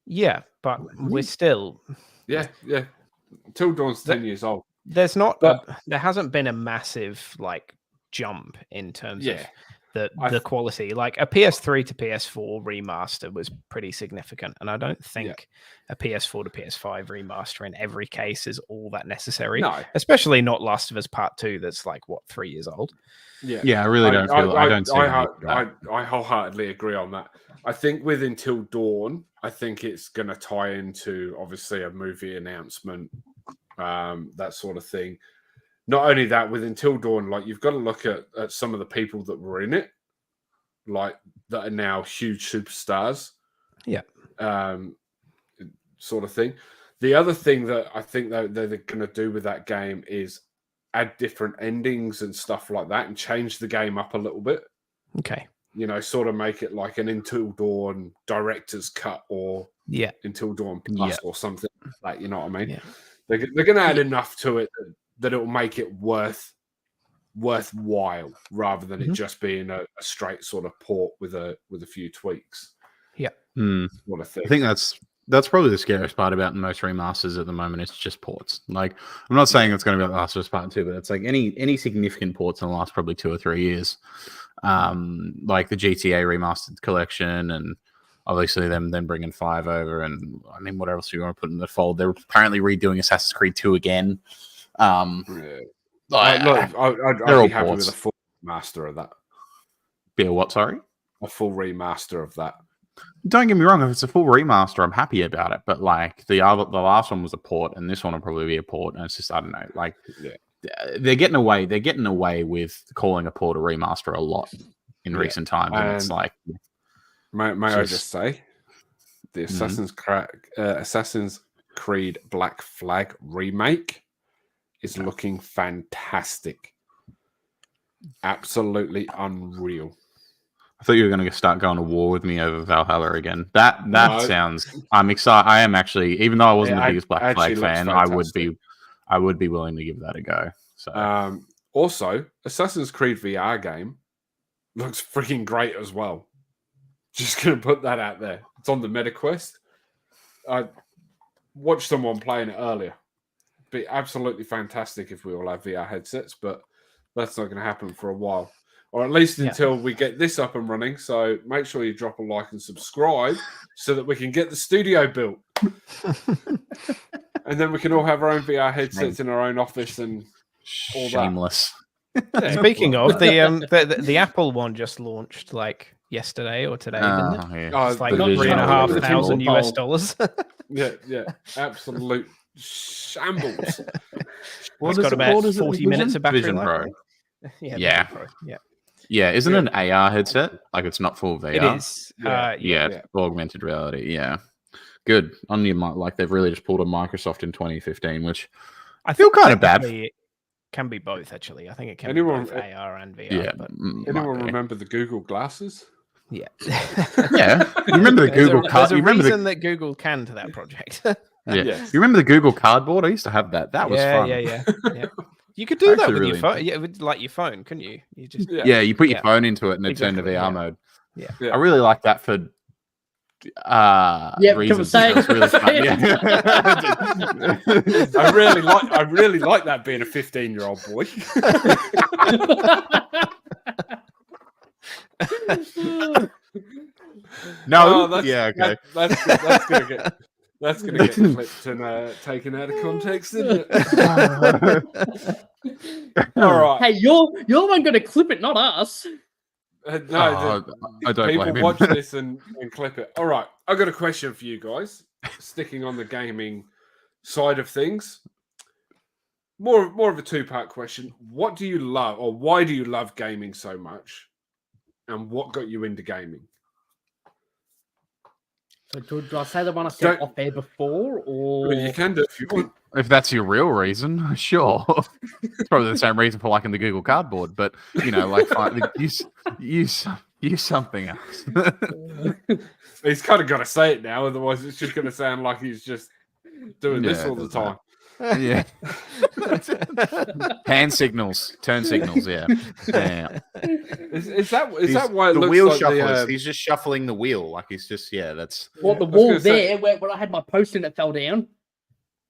S3: Yeah, but we're still...
S1: Yeah. Until Dawn's 10 years old.
S3: There hasn't been a massive like jump in terms of the quality. Like a PS3 to PS4 remaster was pretty significant, and I don't think a PS4 to PS5 remaster in every case is all that necessary. No, especially not Last of Us Part 2. That's like 3 years old.
S2: Yeah, I really don't feel.
S1: I wholeheartedly agree on that. I think with Until Dawn, I think it's going to tie into obviously a movie announcement, that sort of thing. Not only that, with Until Dawn, like you've got to look at some of the people that were in it, like that are now huge superstars.
S3: Yeah.
S1: Sort of thing. The other thing that I think that they're going to do with that game is add different endings and stuff like that and change the game up a little bit.
S3: Okay.
S1: You know, sort of make it like an Until Dawn director's cut or Until Dawn Plus or something like that. You know what I mean?
S3: Yeah.
S1: They're going to add enough to it that it'll make it worthwhile rather than it just being a straight sort of port with a few tweaks.
S3: Yeah.
S1: What I think.
S2: I think that's probably the scariest part about most remasters at the moment. It's just ports. Like, I'm not saying it's going to be like The Last of Us Part 2, but it's like any significant ports in the last probably 2 or 3 years. Like the GTA remastered collection, and obviously them then bringing 5 over, and I mean, what else do you want to put in the fold? They're apparently redoing Assassin's Creed 2 again.
S1: I'd be happy with a full remaster of that.
S2: Be a what? Sorry,
S1: a full remaster of that.
S2: Don't get me wrong. If it's a full remaster, I'm happy about it. But like the last one was a port, and this one will probably be a port. And it's just, I don't know. Like they're getting away. They're getting away with calling a port a remaster a lot in recent times, and it's like,
S1: may I just say, the Assassin's Creed Black Flag remake is looking fantastic. Absolutely unreal.
S2: I thought you were going to start going to war with me over Valhalla again. That sounds. I'm excited. I am actually, even though I wasn't the biggest Black Flag fan, I would be willing to give that a go. So,
S1: also, Assassin's Creed VR game looks freaking great as well. Just going to put that out there. It's on the MetaQuest. I watched someone playing it earlier. Be absolutely fantastic if we all have VR headsets, but that's not going to happen for a while. Or at least until we get this up and running. So make sure you drop a like and subscribe so that we can get the studio built. And then we can all have our own VR headsets in our own office and all
S2: shameless.
S3: Yeah. Speaking of, the Apple one just launched like yesterday or today, didn't it? It's like $3,500 US.
S1: Yeah. Absolute shambles.
S3: It's got about 40 minutes of battery
S2: Vision
S3: life.
S2: Pro.
S3: Yeah.
S2: Yeah, isn't it an AR headset? Like, it's not full VR.
S3: It is.
S2: Augmented reality. Yeah, good on your like they've really just pulled a Microsoft in 2015, which I feel kind of bad.
S3: It can be both, actually. I think it can be both AR and VR.
S2: Yeah,
S3: but
S1: anyone remember the Google glasses?
S3: Yeah.
S2: Yeah. You remember the Google
S3: card? There's a reason that Google canned that project.
S2: Yeah. Yes. You remember the Google Cardboard? I used to have that. That was fun.
S3: Yeah. You could do that with your phone. Yeah, with like your phone, couldn't you? You just
S2: you put your phone into it and it turned to VR mode.
S3: Yeah.
S2: I really like that for reasons.
S4: Say
S2: It's really fun.
S1: I really like that being a 15-year-old boy.
S2: Okay.
S1: That's gonna get clipped and taken out of context, isn't it? All right.
S4: Hey, you're the one going to clip it, not us.
S2: I don't.
S1: People watch this and clip it. All right. I've got a question for you guys. Sticking on the gaming side of things, more of a 2-part question. What do you love, or why do you love gaming so much, and what got you into gaming?
S4: So do I say the one I said off air before, or
S1: well, you can do it if you want.
S2: If that's your real reason, sure. It's probably the same reason for liking the Google Cardboard, but like use something else.
S1: He's kind of got to say it now, otherwise it's just going to sound like he's just doing this all the time.
S2: Yeah. Hand signals, turn signals. Yeah.
S1: Is that why it
S2: the
S1: looks
S2: wheel
S1: like
S2: shuffles? He's just shuffling the wheel, like he's just that's.
S4: What the wall there where I had my post-it that fell down.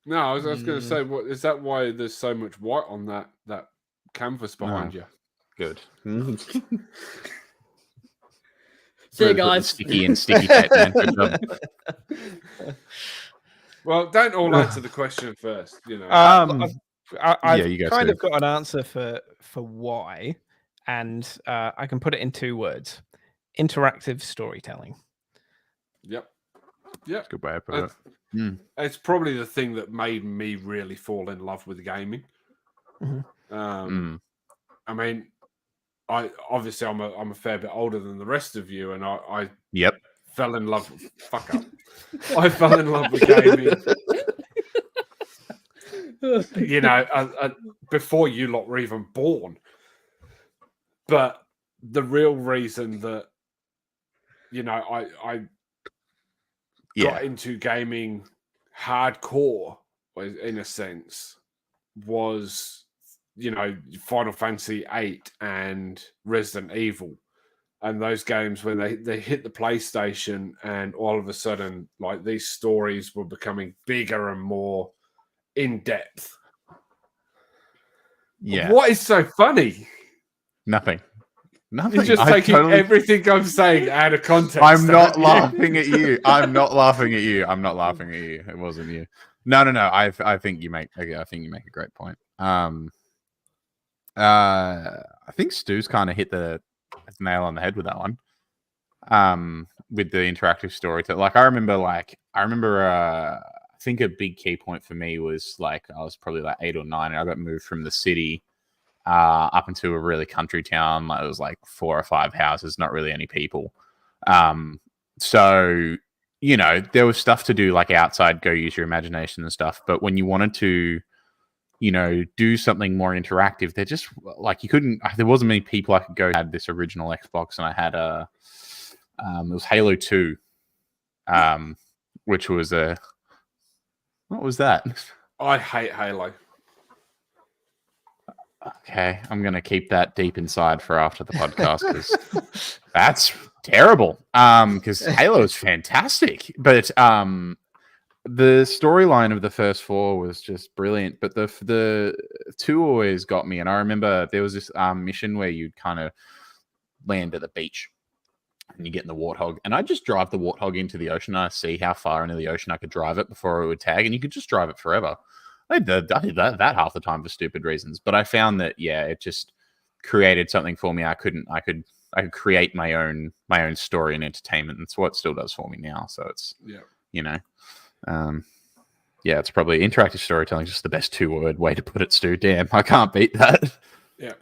S1: No, I was going to say, what is that? Why there's so much white on that canvas behind you?
S2: Good.
S4: See you guys.
S2: Sticky tape, man. Good job.
S1: Well, don't all answer the question first.
S3: I've kind of got an answer for why, and I can put it in 2 words: interactive storytelling.
S1: Yep.
S2: Good way to put it.
S1: It's probably the thing that made me really fall in love with gaming.
S3: Mm-hmm.
S1: I mean, I'm a fair bit older than the rest of you, and I fell in love. Fuck up. I fell in love with gaming. Before you lot were even born. But the real reason that I got into gaming hardcore, in a sense, was Final Fantasy VIII and Resident Evil, and those games when they hit the PlayStation, and all of a sudden, like, these stories were becoming bigger and more in depth.
S2: Yeah.
S1: What is so funny?
S2: Nothing.
S1: You're just taking everything I'm saying out of context.
S2: I'm not laughing at you. I'm not laughing at you. I'm not laughing at you. It wasn't you. No. I think you make a great point. I think Stu's kind of hit the nail on the head with that one. With the interactive story. I remember. I think a big key point for me was I was probably 8 or 9, and I got moved from the city up into a really country town. It was 4 or 5 houses, not really any people. So there was stuff to do outside, go use your imagination and stuff. But when you wanted to, do something more interactive, they're just you couldn't. There wasn't many people I could go. I had this original Xbox, and I had it was Halo 2, which was what was that?
S1: I hate Halo.
S2: Okay, I'm going to keep that deep inside for after the podcast, because that's terrible. Because Halo is fantastic, but the storyline of the first 4 was just brilliant. But the 2 always got me, and I remember there was this mission where you'd kind of land at the beach, and you get in the Warthog, and I just drive the Warthog into the ocean. And I see how far into the ocean I could drive it before it would tag, and you could just drive it forever. I did that half the time for stupid reasons, but I found that it just created something for me. I could create my own story and entertainment. That's what it still does for me now. So it's it's probably interactive storytelling is just the best 2-word way to put it, Stu. Damn, I can't beat that.
S1: Yeah,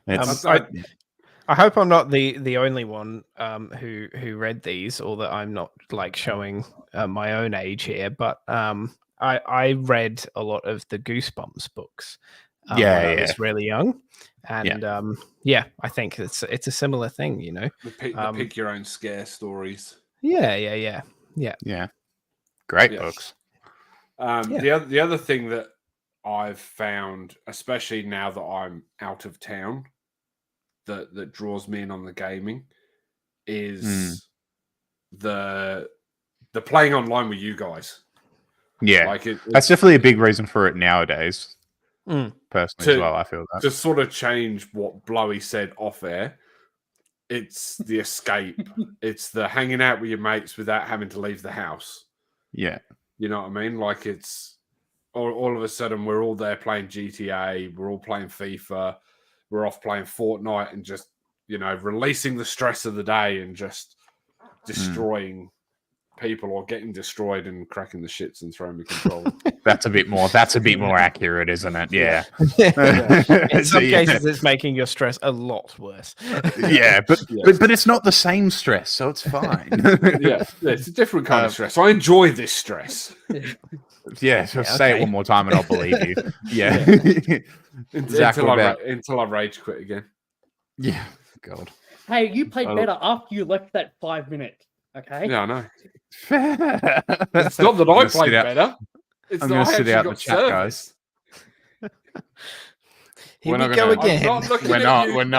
S3: I hope I'm not the only one who read these, or that I'm not showing my own age here. But I read a lot of the Goosebumps books when I was really young, and I think it's a similar thing,
S1: the pick your own scare stories.
S3: Yeah.
S2: Great books.
S1: The other thing that I've found, especially now that I'm out of town, that draws me in on the gaming is the playing online with you guys.
S2: Yeah, that's definitely a big reason for it nowadays. Personally, as well, I feel that.
S1: To sort of change what Blowy said off air, it's the escape. It's the hanging out with your mates without having to leave the house.
S2: Yeah.
S1: You know what I mean? It's all of a sudden we're all there playing GTA, we're all playing FIFA, we're off playing Fortnite, and just, releasing the stress of the day and just destroying people, or getting destroyed and cracking the shits and throwing the controller.
S2: That's a bit more accurate, isn't it? Yeah.
S3: In some cases, it's making your stress a lot worse.
S2: But it's not the same stress, so it's fine.
S1: It's a different kind of stress. I enjoy this stress.
S2: Say it one more time and I'll believe you.
S1: Until I rage quit again.
S2: Yeah. God.
S4: Hey, you played better after you left that 5 minutes. Okay.
S1: Yeah, I know. It's not that I played better. It's
S2: I'm going to sit out in the chat, guys.
S3: Here we go again.
S2: We're not doing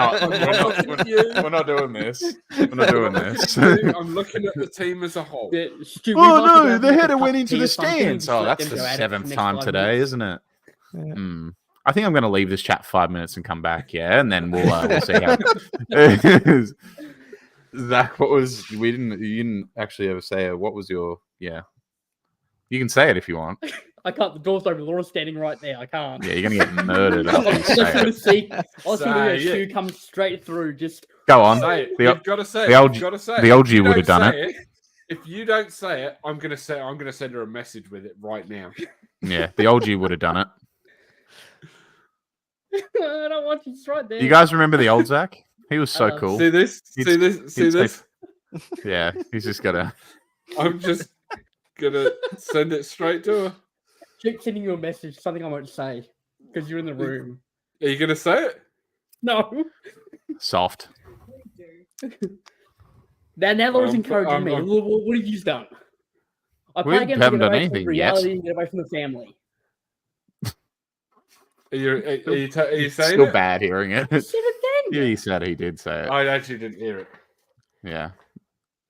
S2: this. We're not doing this.
S1: I'm looking at the team as a whole.
S2: Oh no, the header went into the stands. Oh, that's the 7th time today, isn't it? Yeah. I think I'm going to leave this chat 5 minutes and come back, and then we'll see how. Zach, you didn't actually ever say what was your, you can say it if you want.
S4: I can't, the door's open, Laura's standing right there, I can't.
S2: Yeah, you're going to get murdered after you say it.
S4: I was going to see a shoe come straight through, just...
S2: Go on.
S1: You've got to say it.
S2: The old G would have done it.
S1: If you don't say it, I'm going to send her a message with it right now.
S2: Yeah, the old G would have done it.
S4: I don't want you, it's right there.
S2: You guys remember the old Zach? He was so cool.
S1: See this? See this?
S2: Yeah, he's just got to...
S1: I'm just gonna send it straight to her.
S4: Keep sending you a message, something I won't say, because you're in the room.
S1: Are you gonna say it?
S4: No.
S2: Soft.
S4: Now Laura's encouraging me. What have you done? I play games to get away from reality and get away from the family.
S1: Are you saying
S2: Still
S1: it?
S2: bad hearing it.
S4: I said it then.
S2: Yeah, he said he did say it.
S1: I actually didn't hear it.
S2: Yeah.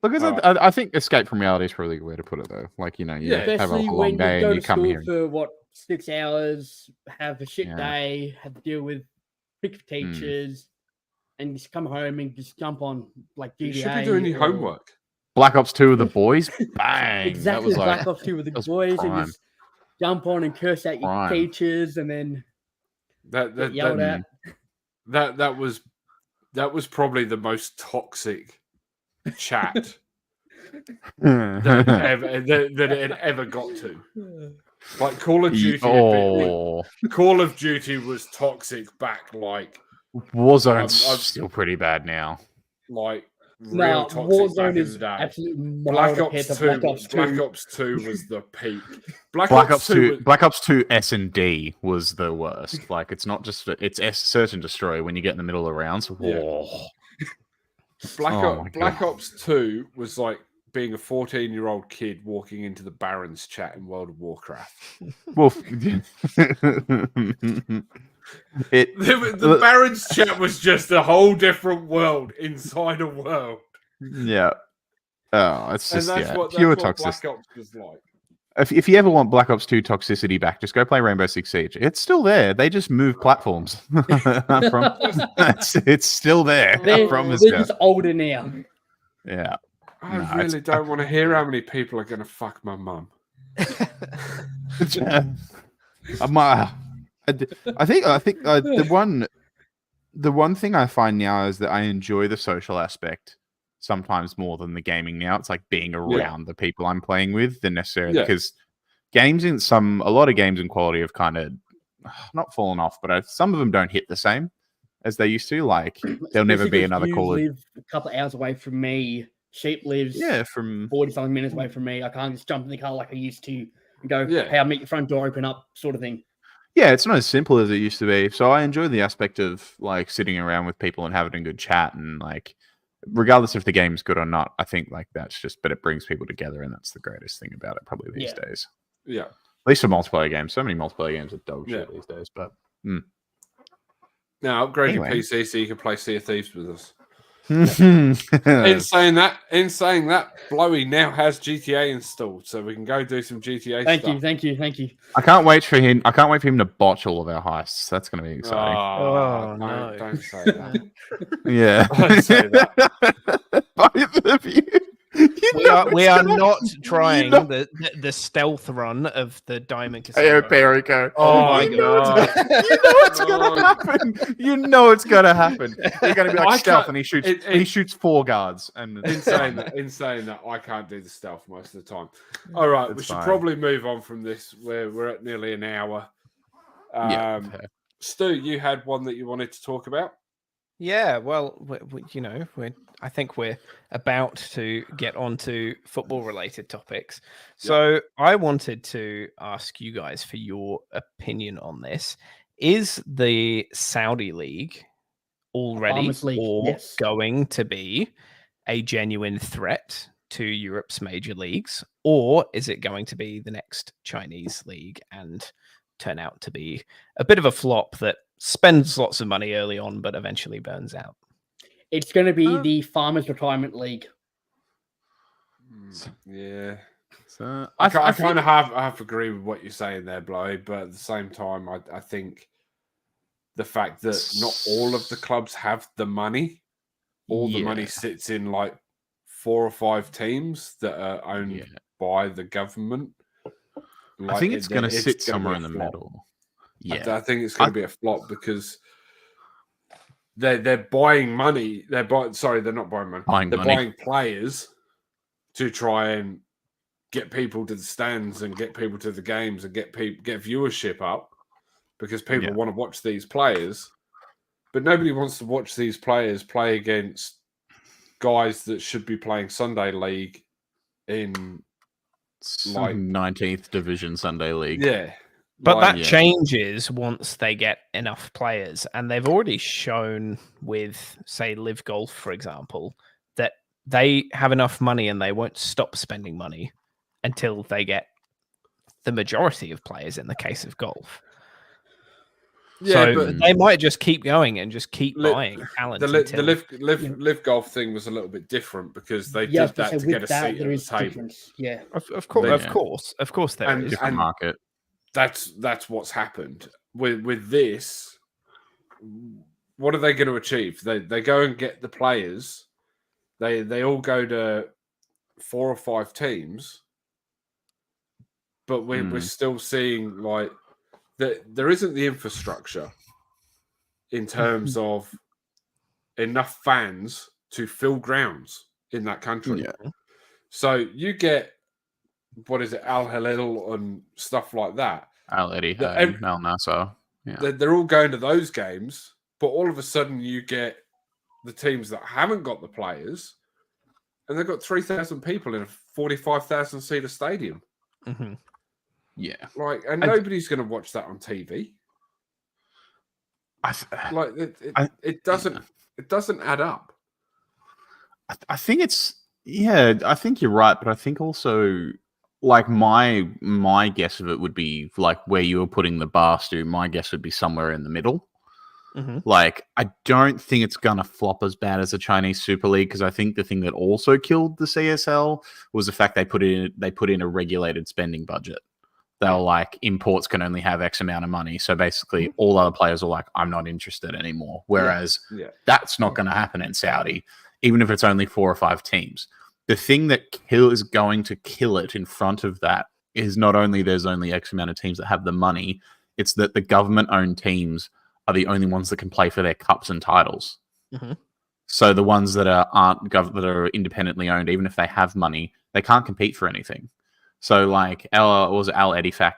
S2: Look, I think escape from reality is probably a good way to put it, though. Like, you have a long day and you come here.
S4: For 6 hours, have a shit day, have to deal with pick teachers, and just come home and just jump on like GTA.
S1: You should be doing your homework.
S2: Black Ops 2 with the boys, bang!
S4: Exactly, Black Ops 2 with the boys,
S2: prime.
S4: and just jump on and curse at your teachers, and then get yelled at.
S1: That was probably the most toxic chat that it ever got to. Like Call of Duty. Call of Duty was toxic back like
S2: Warzone's still pretty bad now.
S1: Like
S4: real toxic Warzone is absolutely
S1: Black Ops 2. Black Ops 2 was the peak.
S2: Black Ops 2 S&D was the worst. Like it's not just it's search and destroy when you get in the middle of rounds.
S1: Yeah. Black Ops 2 was like being a 14-year-old kid walking into the Barons chat in World of Warcraft.
S2: Well,
S1: the Barons chat was just a whole different world inside a world.
S2: Yeah. Oh, it's just
S1: pure toxicity. Black Ops was like.
S2: If you ever want Black Ops 2 toxicity back, just go play Rainbow Six Siege. It's still there. They just move platforms. It's still there.
S4: They're just older now.
S2: Yeah.
S1: I really don't want to hear how many people are going to fuck my mum.
S2: I think the one thing I find now is that I enjoy the social aspect sometimes more than the gaming now. It's like being around the people I'm playing with than necessarily because a lot of games in quality have kind of not fallen off, but some of them don't hit the same as they used to. Like there'll never be another Call of.
S4: Live a couple of hours away from me. Sheep lives
S2: from
S4: 40-something minutes away from me. I can't just jump in the car like I used to and go, hey, I'll make your front door open up, sort of thing.
S2: Yeah, it's not as simple as it used to be. So I enjoy the aspect of like sitting around with people and having a good chat and like regardless if the game's good or not, I think like but it brings people together and that's the greatest thing about it probably these days.
S1: Yeah.
S2: At least for multiplayer games. So many multiplayer games are dog shit these days, but
S1: Now upgrade your PC so you can play Sea of Thieves with us. In saying that, Blowy now has GTA installed, so we can go do some GTA stuff.
S4: Thank you.
S2: I can't wait for him to botch all of our heists. That's going to be exciting.
S1: No. Don't say that.
S2: Yeah.
S1: Don't say that.
S2: Both of you.
S3: We are not trying the stealth run of the Diamond Casino.
S2: Hey, Perico.
S1: Oh my god!
S2: It's gonna happen. You know it's gonna happen. You're gonna be like stealth, and he shoots 4 guards. And
S1: in saying that, I can't do the stealth most of the time. All right, we should probably move on from this. We're at nearly an hour. Stu, you had one that you wanted to talk about.
S3: Yeah, well, I think we're about to get on to football-related topics. So I wanted to ask you guys for your opinion on this. Is the Saudi League already going to be a genuine threat to Europe's major leagues? Or is it going to be the next Chinese league and turn out to be a bit of a flop that spends lots of money early on, but eventually burns out?
S4: It's going to be the Farmers Retirement League.
S1: Yeah.
S2: So
S1: I kind of have to agree with what you're saying there, Blowy, but at the same time, I think the fact that not all of the clubs have the money, the money sits in like 4 or 5 teams that are owned by the government.
S2: Like, I think it's going to sit somewhere in the middle.
S1: Yeah, I think it's going to be a flop because they're buying money. They're not buying money. They're buying players to try and get people to the stands and get people to the games and get viewership up because people want to watch these players, but nobody wants to watch these players play against guys that should be playing Sunday League in
S2: like 19th Division Sunday League.
S1: Yeah.
S3: But that changes once they get enough players. And they've already shown with, say, Live Golf, for example, that they have enough money and they won't stop spending money until they get the majority of players in the case of golf. Yeah, so they might just keep going and just keep buying talent.
S1: The live golf thing was a little bit different because they did that to get a seat at the table.
S4: Yeah,
S3: of course, there is
S2: different market.
S1: That's what's happened with this. What are they going to achieve? They go and get the players. They all go to 4 or 5 teams, but we're still seeing like that there isn't the infrastructure in terms of enough fans to fill grounds in that country.
S2: Yeah.
S1: So you get what is it, Al Hilal and stuff like that.
S2: Al Ittihad, Al Nassr. Yeah.
S1: They're all going to those games, but all of a sudden you get the teams that haven't got the players, and they've got 3,000 people in a 45,000 seater stadium.
S3: Mm-hmm.
S2: Yeah,
S1: and nobody's going to watch that on TV. It doesn't add up.
S2: I think it's I think you're right, but I think also like my guess of it would be like where you were putting the bar, Stu. My guess would be somewhere in the middle.
S3: Mm-hmm.
S2: Like, I don't think it's gonna flop as bad as the Chinese Super League, because I think the thing that also killed the CSL was the fact they put in a regulated spending budget. They were like, imports can only have X amount of money. So basically, all other players are like, I'm not interested anymore. Whereas that's not going to happen in Saudi, even if it's only 4 or 5 teams. The thing that is going to kill it in front of that is not only there's only X amount of teams that have the money, it's that the government-owned teams are the only ones that can play for their cups and titles.
S3: Mm-hmm.
S2: So the ones that are independently owned, even if they have money, they can't compete for anything. So like Al Ettifaq,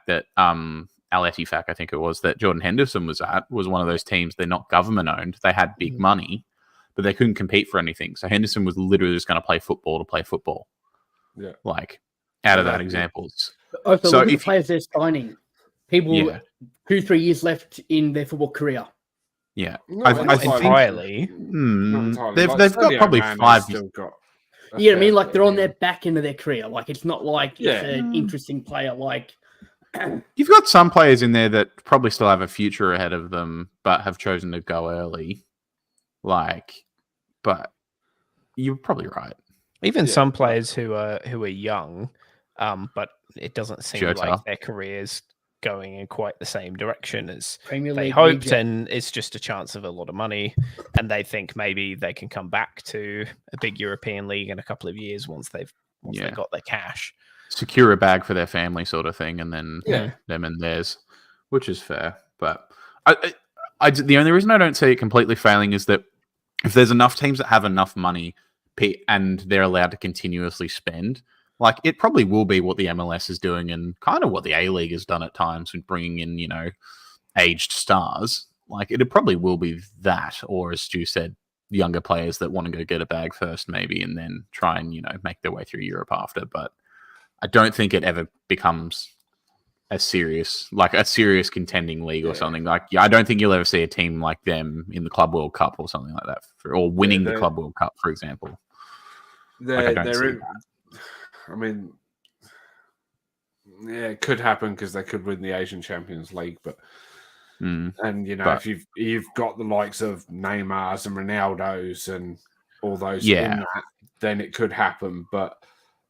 S2: I think it was, that Jordan Henderson was at, was one of those teams. They're not government owned. They had big money, but they couldn't compete for anything. So Henderson was literally just going to play football to play football.
S1: Yeah.
S2: Like out of that examples.
S4: So if players they're signing, people 2-3 years left in their football career.
S2: Yeah.
S3: I think entirely.
S2: They've got probably 5 years.
S4: Yeah, I mean, like they're on their back end of their career. Like it's not like it's an interesting player. Like
S2: you've got some players in there that probably still have a future ahead of them, but have chosen to go early. But you're probably right.
S3: Even some players who are young, but it doesn't seem like their careers going in quite the same direction as they hoped, and it's just a chance of a lot of money, and they think maybe they can come back to a big European league in a couple of years once they've got their cash,
S2: secure a bag for their family sort of thing, and then them and theirs, which is fair. But the only reason I don't see it completely failing is that if there's enough teams that have enough money and they're allowed to continuously spend, like it probably will be what the MLS is doing and kind of what the A-League has done at times with bringing in, aged stars. Like it probably will be that, or as Stu said, younger players that want to go get a bag first maybe and then try and, make their way through Europe after. But I don't think it ever becomes a serious contending league or something. Like, I don't think you'll ever see a team like them in the Club World Cup or something like that, or winning the Club World Cup, for example.
S1: It could happen because they could win the Asian Champions League, but if you've got the likes of Neymar's and Ronaldo's and all those in that, then it could happen. But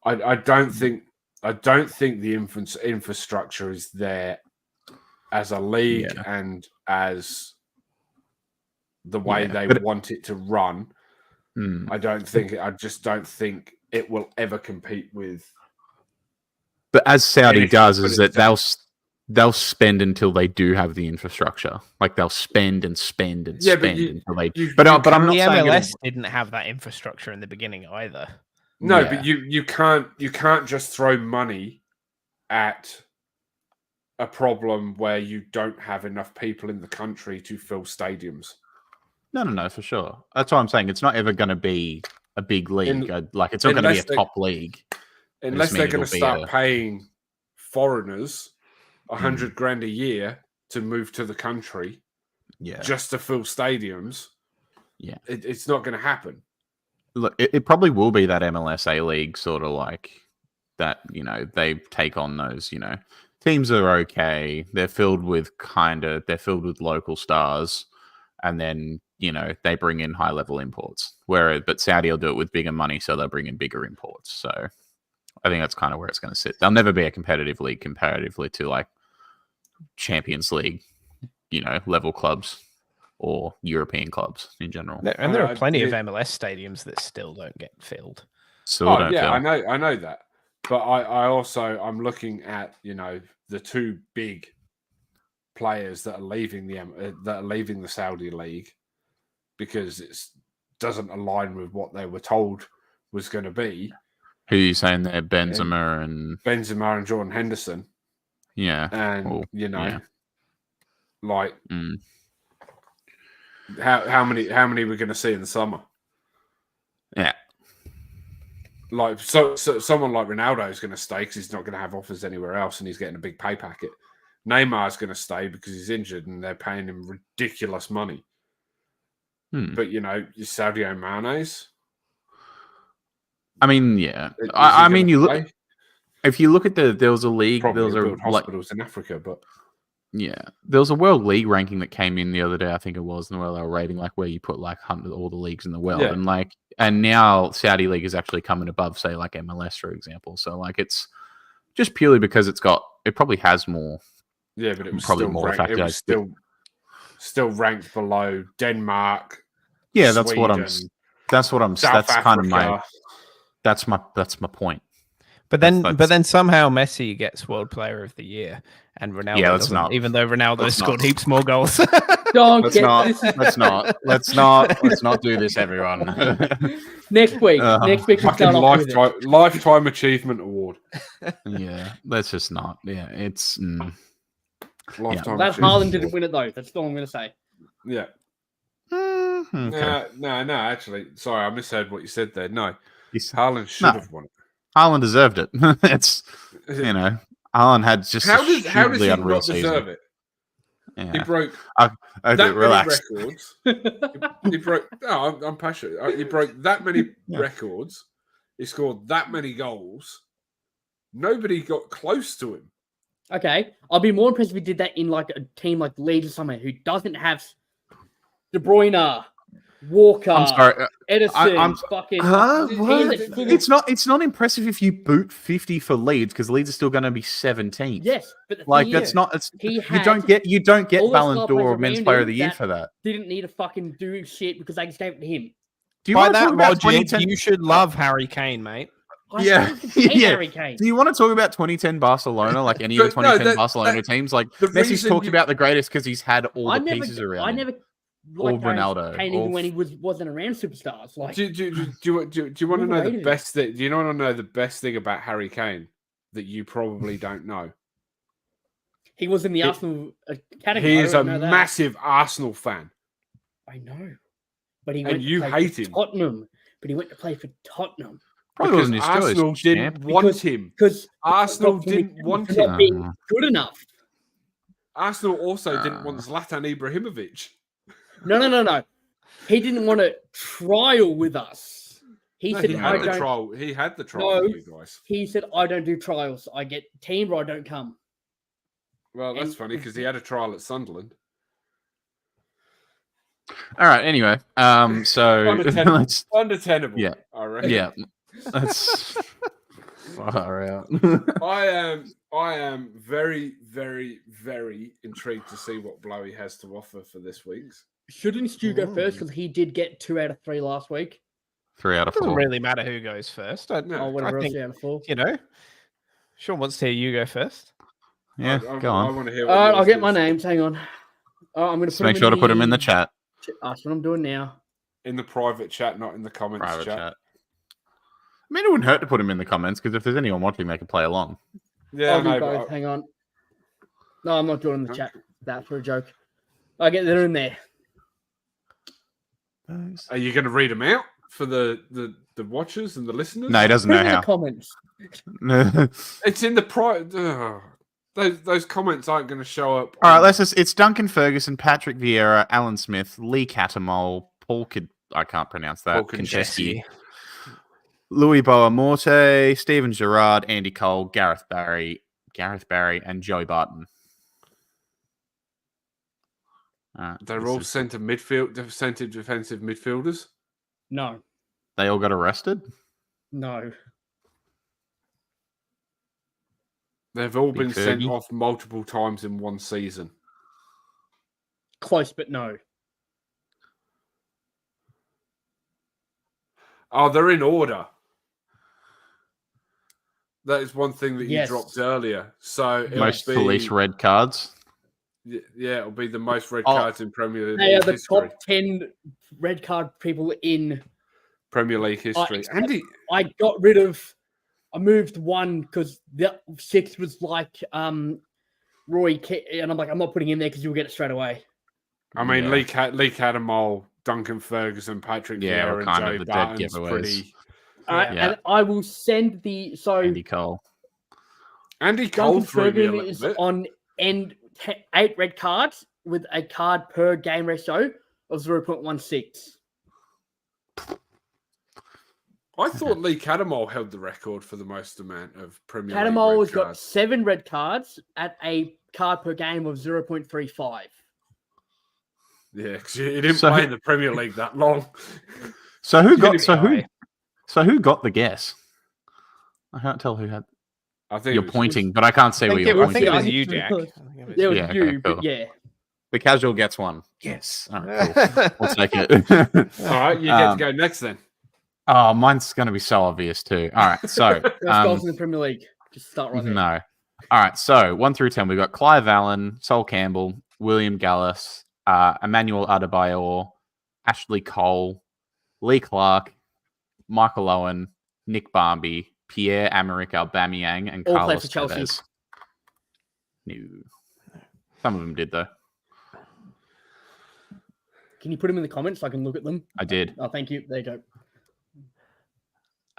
S1: I don't think the infrastructure is there as a league and as the way they want it to run. I just don't think it will ever compete with.
S2: But as Saudi does, is that they'll spend until they do have the infrastructure. Like they'll spend and spend and spend until they. But I'm not saying
S3: the MLS didn't have that infrastructure in the beginning either.
S1: No, but you can't just throw money at a problem where you don't have enough people in the country to fill stadiums.
S2: No, for sure. That's what I'm saying. It's not ever going to be a big league. It's not going to be a top league.
S1: unless they're going to start paying foreigners $100 grand a year to move to the country, just to fill stadiums.
S2: Yeah,
S1: it's not going to happen.
S2: Look, it probably will be that MLS A League sort of like that. They take on those. Teams are okay. They're filled with local stars, and then they bring in high level imports. But Saudi will do it with bigger money, so they'll bring in bigger imports. So I think that's kind of where it's going to sit. They'll never be a competitive league comparatively to like Champions League, level clubs or European clubs in general.
S3: And there are plenty of MLS stadiums that still don't get filled.
S1: I know that. But I'm looking at, the two big players that are leaving the Saudi league because it doesn't align with what they were told was going to be.
S2: Who are you saying there? Benzema and
S1: Jordan Henderson.
S2: Yeah.
S1: And how many we're going to see in the summer?
S2: Yeah.
S1: Like so someone like Ronaldo is going to stay because he's not going to have offers anywhere else, and he's getting a big pay packet. Neymar's going to stay because he's injured, and they're paying him ridiculous money. But your Sadio Mane's.
S2: I mean, yeah. I mean, if you look at there was a league.
S1: Probably
S2: there was
S1: hospitals in Africa, but.
S2: Yeah, there was a World League ranking that came in the other day. I think it was, and they were rating like where you put like all the leagues in the world, and now Saudi League is actually coming above, say, like MLS, for example. So like it's just purely because it probably has more.
S1: Yeah, but it was probably more ranked, it was still ranked below Denmark.
S2: Yeah,
S1: Sweden,
S2: that's my point.
S3: But then somehow Messi gets World Player of the Year and Ronaldo doesn't, even though Ronaldo scored heaps more goals.
S2: Let's not do this, everyone.
S4: Next week
S1: fucking lifetime achievement award.
S2: Yeah, let's just not. Yeah, it's
S1: lifetime.
S4: That Haaland didn't win it though. That's all I'm going to say.
S1: Yeah.
S2: Okay.
S1: No. Actually, sorry, I misheard what you said there. No, Haaland should have won it.
S2: Haaland deserved it. It's Haaland had just
S1: how does he
S2: unreal
S1: not deserve it?
S2: Yeah.
S1: He broke
S2: that
S1: many records. He broke. No, I'm passionate. He broke that many records. He scored that many goals. Nobody got close to him.
S4: Okay, I'll be more impressed if he did that in like a team like Leeds or somewhere who doesn't have De Bruyne, Walker,
S2: I'm sorry.
S4: Edison,
S2: It's not impressive if you boot 50 for Leeds because Leeds are still going to be 17th.
S4: Yes, but
S2: you don't get Ballon d'Or or Men's Player of the Year for that.
S4: Didn't need to fucking do shit because they just gave it to him.
S3: By that logic, you should love Harry Kane, mate.
S4: Harry Kane.
S2: Do you want to talk about 2010 Barcelona, like any of the 2010 Barcelona teams? Like Messi's talked about the greatest because he's had all the pieces around.
S4: I never.
S2: Or Ronaldo,
S4: Kane, even when he wasn't around superstars. Like,
S1: do you want to know the best thing? Do you want to know the best thing about Harry Kane that you probably don't know?
S4: He was in the Arsenal category.
S1: He is a massive Arsenal fan.
S4: I know, but he
S1: hate him.
S4: Tottenham, but he went to play for Tottenham.
S2: Probably wasn't his choice.
S1: Arsenal didn't want him because Arsenal didn't want him.
S4: Being good enough.
S1: Arsenal also didn't want Zlatan Ibrahimovic.
S4: No. He didn't want to trial with us. He said,
S1: he had the trial with you guys.
S4: He said, I don't do trials. I get teamed or I don't come.
S1: Well, that's funny because he had a trial at Sunderland.
S2: All right. Anyway, so
S1: understandable.
S2: Yeah.
S1: I reckon.
S2: Yeah. That's far out.
S1: I am very, very, very intrigued to see what Blowy has to offer for this week's.
S4: Shouldn't Stu go first because he did get 2 out of 3 last week?
S2: 3 out of 4.
S3: Doesn't really matter who goes first.
S4: Whatever else 3 out of 4.
S3: Sean wants to hear you go first.
S2: Yeah, go on.
S1: I want to hear.
S4: All right, I'll get my names. Hang on. I'm going to
S2: make sure to put them in the chat.
S4: That's what I'm doing now.
S1: In the private chat, not in the comments chat. I
S2: mean, it wouldn't hurt to put them in the comments because if there's anyone watching, they can play along.
S1: Yeah,
S4: I'll do both. Hang on. No, I'm not doing the chat. That's for a joke. I get they're in there.
S1: Are you going to read them out? for the watchers and the listeners?
S2: No, he doesn't
S4: Put
S2: know
S4: it in
S2: how.
S4: the comments.
S1: It's in the those comments aren't going to show up.
S2: All right, it's Duncan Ferguson, Patrick Vieira, Alan Smith, Lee Catamol, I can't pronounce that.
S1: Paul
S2: Konchesky, Louis Boamorte, Steven Gerrard, Andy Cole, Gareth Barry, and Joey Barton.
S1: They're all centre defensive midfielders.
S4: No.
S2: They all got arrested?
S4: No.
S1: They've all been sent
S2: Fergie.
S1: off multiple times in one season.
S4: Close, but no.
S1: Oh, they're in order. That is one thing that you
S4: Yes.
S1: dropped earlier. So
S2: Most police red cards.
S1: Yeah, it'll be the most red cards in Premier League
S4: They are the
S1: history.
S4: top 10 red card people in.
S1: Premier League history.
S4: I got rid of. I moved one because the 6 was like Roy, and I'm like, I'm not putting him there because you'll get it straight away.
S1: I mean, Lee Catamol, Duncan Ferguson, Patrick Vieira, and
S2: kind of
S1: Joe
S2: the dead
S1: Barton's
S2: giveaways.
S1: pretty.
S4: And I will send the
S2: Andy Cole.
S1: Andy Cole
S4: Duncan
S1: threw me a
S4: Ferguson
S1: little
S4: is
S1: bit.
S4: on 8 red cards with a card per game ratio of 0.16.
S1: I thought Lee Catamol held the record for the most amount of Premier League
S4: Catamol
S1: red
S4: has got
S1: cards.
S4: 7 red cards at a card per game of 0.35.
S1: Yeah, because he didn't play in the Premier League that long.
S2: So who got the guess? I can't tell who had.
S1: I think
S2: You're pointing, but I can't say where you're
S3: I think
S2: pointing.
S3: it was you, Jack.
S4: There was
S2: Yeah,
S4: you,
S2: okay, cool.
S4: but yeah.
S2: The casual gets one. Yes. All right, cool. We'll take it.
S1: All right, you get to go next then.
S2: Oh, mine's going to be so obvious too. All right, so
S4: Best goals in the Premier League. Just start right there.
S2: no. All right, so 1 through 10, we've got Clive Allen, Sol Campbell, William Gallas, Emmanuel Adebayor, Ashley Cole, Lee Clark, Michael Owen, Nick Barmby, Pierre-Emerick Aubameyang, and
S4: All played
S2: Carlos
S4: for Chelsea.
S2: Tevez. No. Some of them did though.
S4: Can you put them in the comments so I can look at them?
S2: I did.
S4: Oh, thank you. There you go.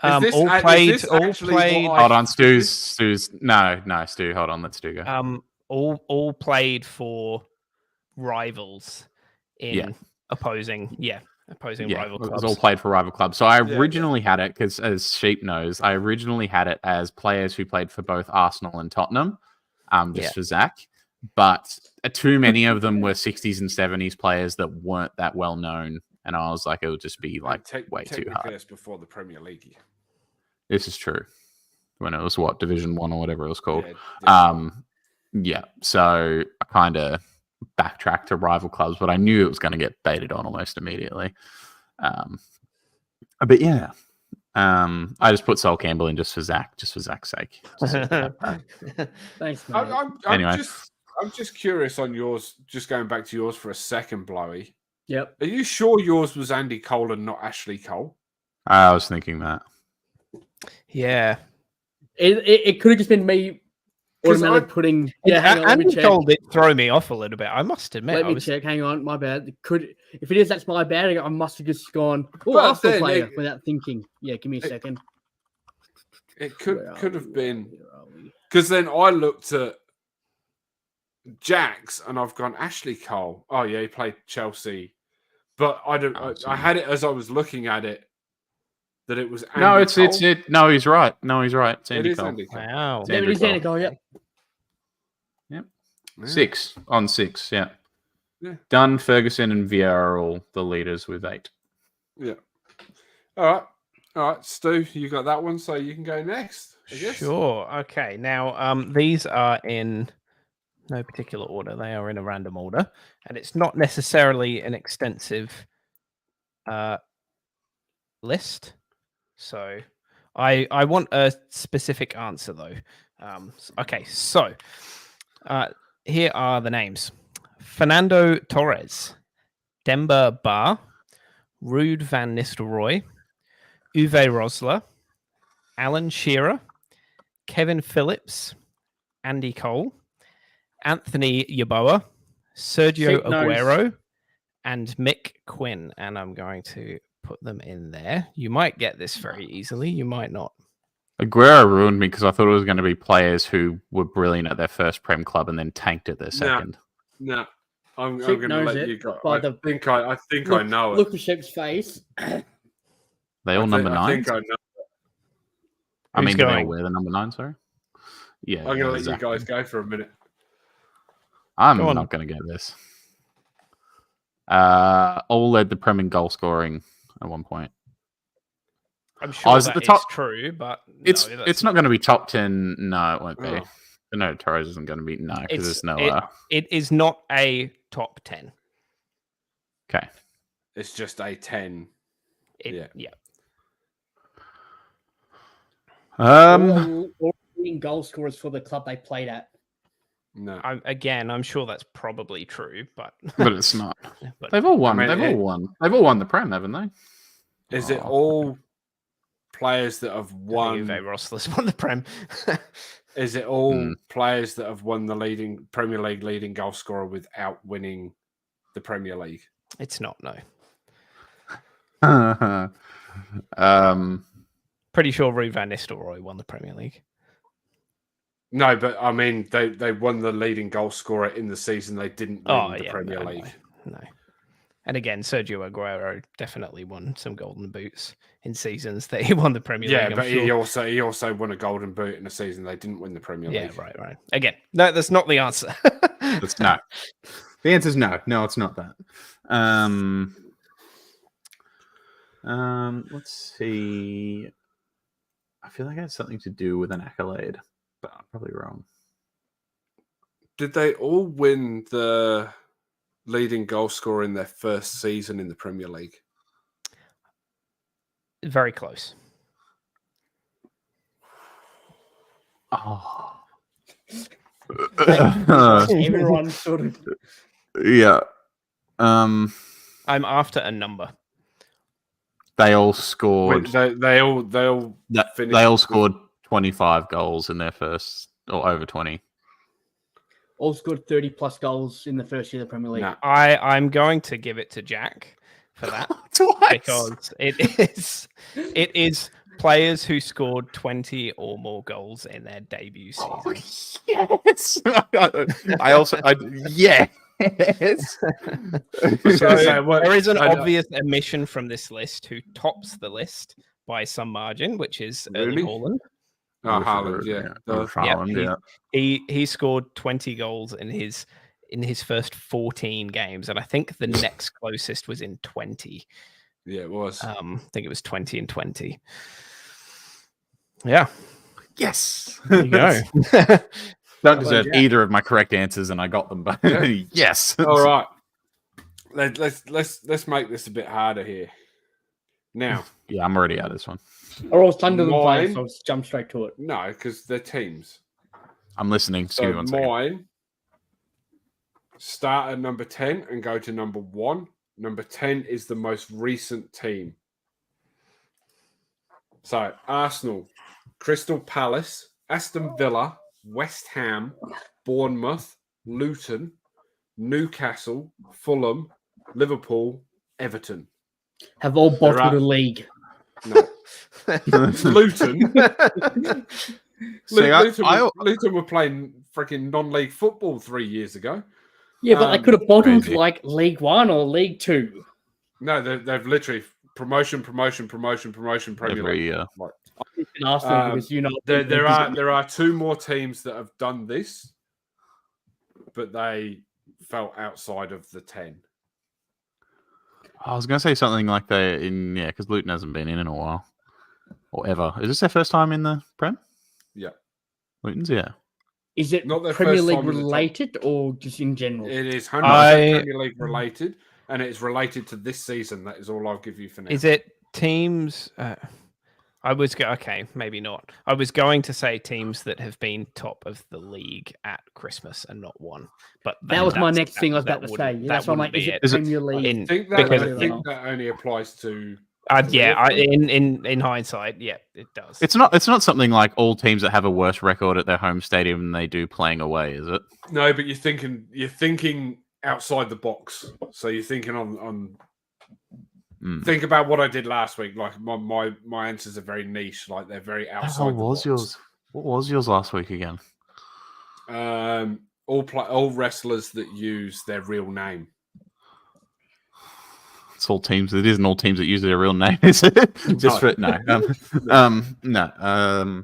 S3: All played.
S2: Hold on, Stu's. No, Stu. Hold on, let Stu go.
S3: All played for rivals in opposing rival
S2: It was
S3: clubs.
S2: all played for rival clubs. So I originally had it because, as Sheep knows, I originally had it as players who played for both Arsenal and Tottenham, for Zach. But too many of them were 60s and 70s players that weren't that well known, and I was like, it would just be like way too hard.
S1: That's before the Premier League.
S2: This is true. When it was Division 1 or whatever it was called. So I kind of backtracked to rival clubs, but I knew it was going to get baited on almost immediately. But yeah, I just put Sol Campbell in just for Zach's sake.
S4: Thanks, man.
S1: I'm just curious on yours, just going back to yours for a second, Blowy.
S4: Yep.
S1: Are you sure yours was Andy Cole and not Ashley Cole?
S2: I was thinking that.
S3: Yeah.
S4: It could have just been me automatically putting. Yeah, hang on, let me
S3: Andy
S4: check.
S3: Cole did throw me off a little bit. I must admit.
S4: Let me check. Hang on, my bad. If it is, that's my bad. I must have just gone. Oh,
S1: But
S4: Arsenal
S1: then
S4: player without thinking. Yeah, give me a second.
S1: It could have been because then I looked at Jack's and I've gone Ashley Cole. Oh yeah, he played Chelsea, but I don't. I had it as I was looking at it that it was. Andy Cole.
S2: No, he's right. It's Andy Cole.
S1: Andy Cole.
S3: Wow.
S2: It's
S4: Yeah,
S2: Andy
S4: but it's Andy Cole. Yep.
S2: Yep.
S1: Yeah.
S2: 6 on 6. Yeah.
S1: Yeah.
S2: Ferguson, and Vieira are all the leaders with 8.
S1: Yeah. All right, Stu, you got that one, so you can go next. I guess.
S3: Sure. Okay. Now, these are in no particular order. They are in a random order, and it's not necessarily an extensive list. So, I want a specific answer though. Okay. So, here are the names: Fernando Torres, Demba Ba, Ruud van Nistelrooy, Uwe Rosler, Alan Shearer, Kevin Phillips, Andy Cole, Anthony Yeboah, Sergio Aguero, and Mick Quinn. And I'm going to put them in there. You might get this very easily. You might not.
S2: Aguero ruined me because I thought it was going to be players who were brilliant at their first Prem club and then tanked at their second.
S1: No, I'm going to let you go. I think
S4: look,
S1: I know it.
S4: Look at Shep's face.
S2: They all number 9.
S1: I think I know.
S2: I mean, do they all wear the number 9? Sorry. Yeah,
S1: I'm going to let you guys go for a minute.
S2: I'm not going to get this. All led the Prem in goal scoring at one point.
S3: I'm sure that is true, but
S2: it's not going to be top 10. No, it won't be. No, Torres isn't going to be because there's no.
S3: It is not a top 10.
S2: Okay,
S1: it's just a 10.
S3: Yeah.
S4: All goal scorers for the club they played at.
S1: No,
S3: I'm sure that's probably true, but
S2: it's not. But they've all won. They've all won. They've all won the Prem, haven't they?
S1: Is it all players that have won?
S3: Rossler's won the Prem.
S1: Is it all players that have won the leading Premier League leading goal scorer without winning the Premier League?
S3: It's not. No. Pretty sure Rue van Nistelrooy won the Premier League.
S1: No, but I mean, they won the leading goal scorer in the season they didn't win the Premier League.
S3: No. And again, Sergio Aguero definitely won some golden boots in seasons that he won the Premier League.
S1: Yeah, but he also won a golden boot in a season they didn't win the Premier League.
S3: Yeah, right. Again, no, that's not the answer.
S2: That's no. The answer is no. No, it's not that. Let's see. I feel like it has something to do with an accolade, but I'm probably wrong.
S1: Did they all win the leading goal scorer in their first season in the Premier League?
S3: Very close.
S2: Oh.
S4: Everyone sort of.
S2: Yeah.
S3: I'm after a number.
S2: They all scored.
S1: They all
S2: scored 25 goals in their first, or over 20.
S4: All scored 30 plus goals in the first year of the Premier League.
S1: No.
S3: I'm going to give it to Jack for that. Because it is players who scored 20 or more goals in their debut season.
S2: Oh, yes. Yes.
S3: So there is an obvious omission from this list who tops the list by some margin, which is Erling Haaland.
S1: Oh, Haaland, yeah.
S3: He scored 20 goals in his first 14 games, and I think the next closest was in 20.
S1: Yeah, it was.
S3: I think it was 20 and 20. Yeah.
S2: Yes.
S3: There you go.
S2: Don't deserve either of my correct answers, and I got them. But yes.
S1: All right. Let's make this a bit harder here. Now.
S2: Yeah, I'm already out of this one.
S4: Or else Thunder than players, so I'll just jump straight to it.
S1: No, because they're teams.
S2: I'm listening.
S1: So mine start at number 10 and go to number 1. Number 10 is the most recent team. So Arsenal, Crystal Palace, Aston Villa, West Ham, Bournemouth, Luton, Newcastle, Fulham, Liverpool, Everton.
S4: Have all bottled a league.
S1: No. Luton. Luton were playing freaking non-league football 3 years ago.
S4: Yeah, but they could have bottled like League One or League Two.
S1: No, they've literally promotion, Premier League.
S2: Yeah.
S4: Arsenal, because
S1: there are 2 more teams that have done this, but they fell outside of the 10.
S2: I was going to say something like because Luton hasn't been in a while, or ever. Is this their first time in the Prem?
S1: Yeah,
S4: Luton's. Yeah. Is it not their Premier League related or just in general?
S1: It is 100% Premier League related, and it is related to this season. That is all I'll give you for now.
S3: Is it teams? Maybe not. I was going to say teams that have been top of the league at Christmas and not won. But
S4: that was my next thing I was about to say. That's why I'm like, is it Premier League?
S1: I think that only applies to.
S3: In hindsight, yeah, it does.
S2: It's not something like all teams that have a worse record at their home stadium than they do playing away, is it?
S1: No, but you're thinking outside the box. So you're thinking on Think about what I did last week. Like my answers are very niche. Like they're very outside.
S2: What was yours? What was yours last week again?
S1: All wrestlers that use their real name.
S2: It's all teams. It isn't all teams that use their real name, is it? No.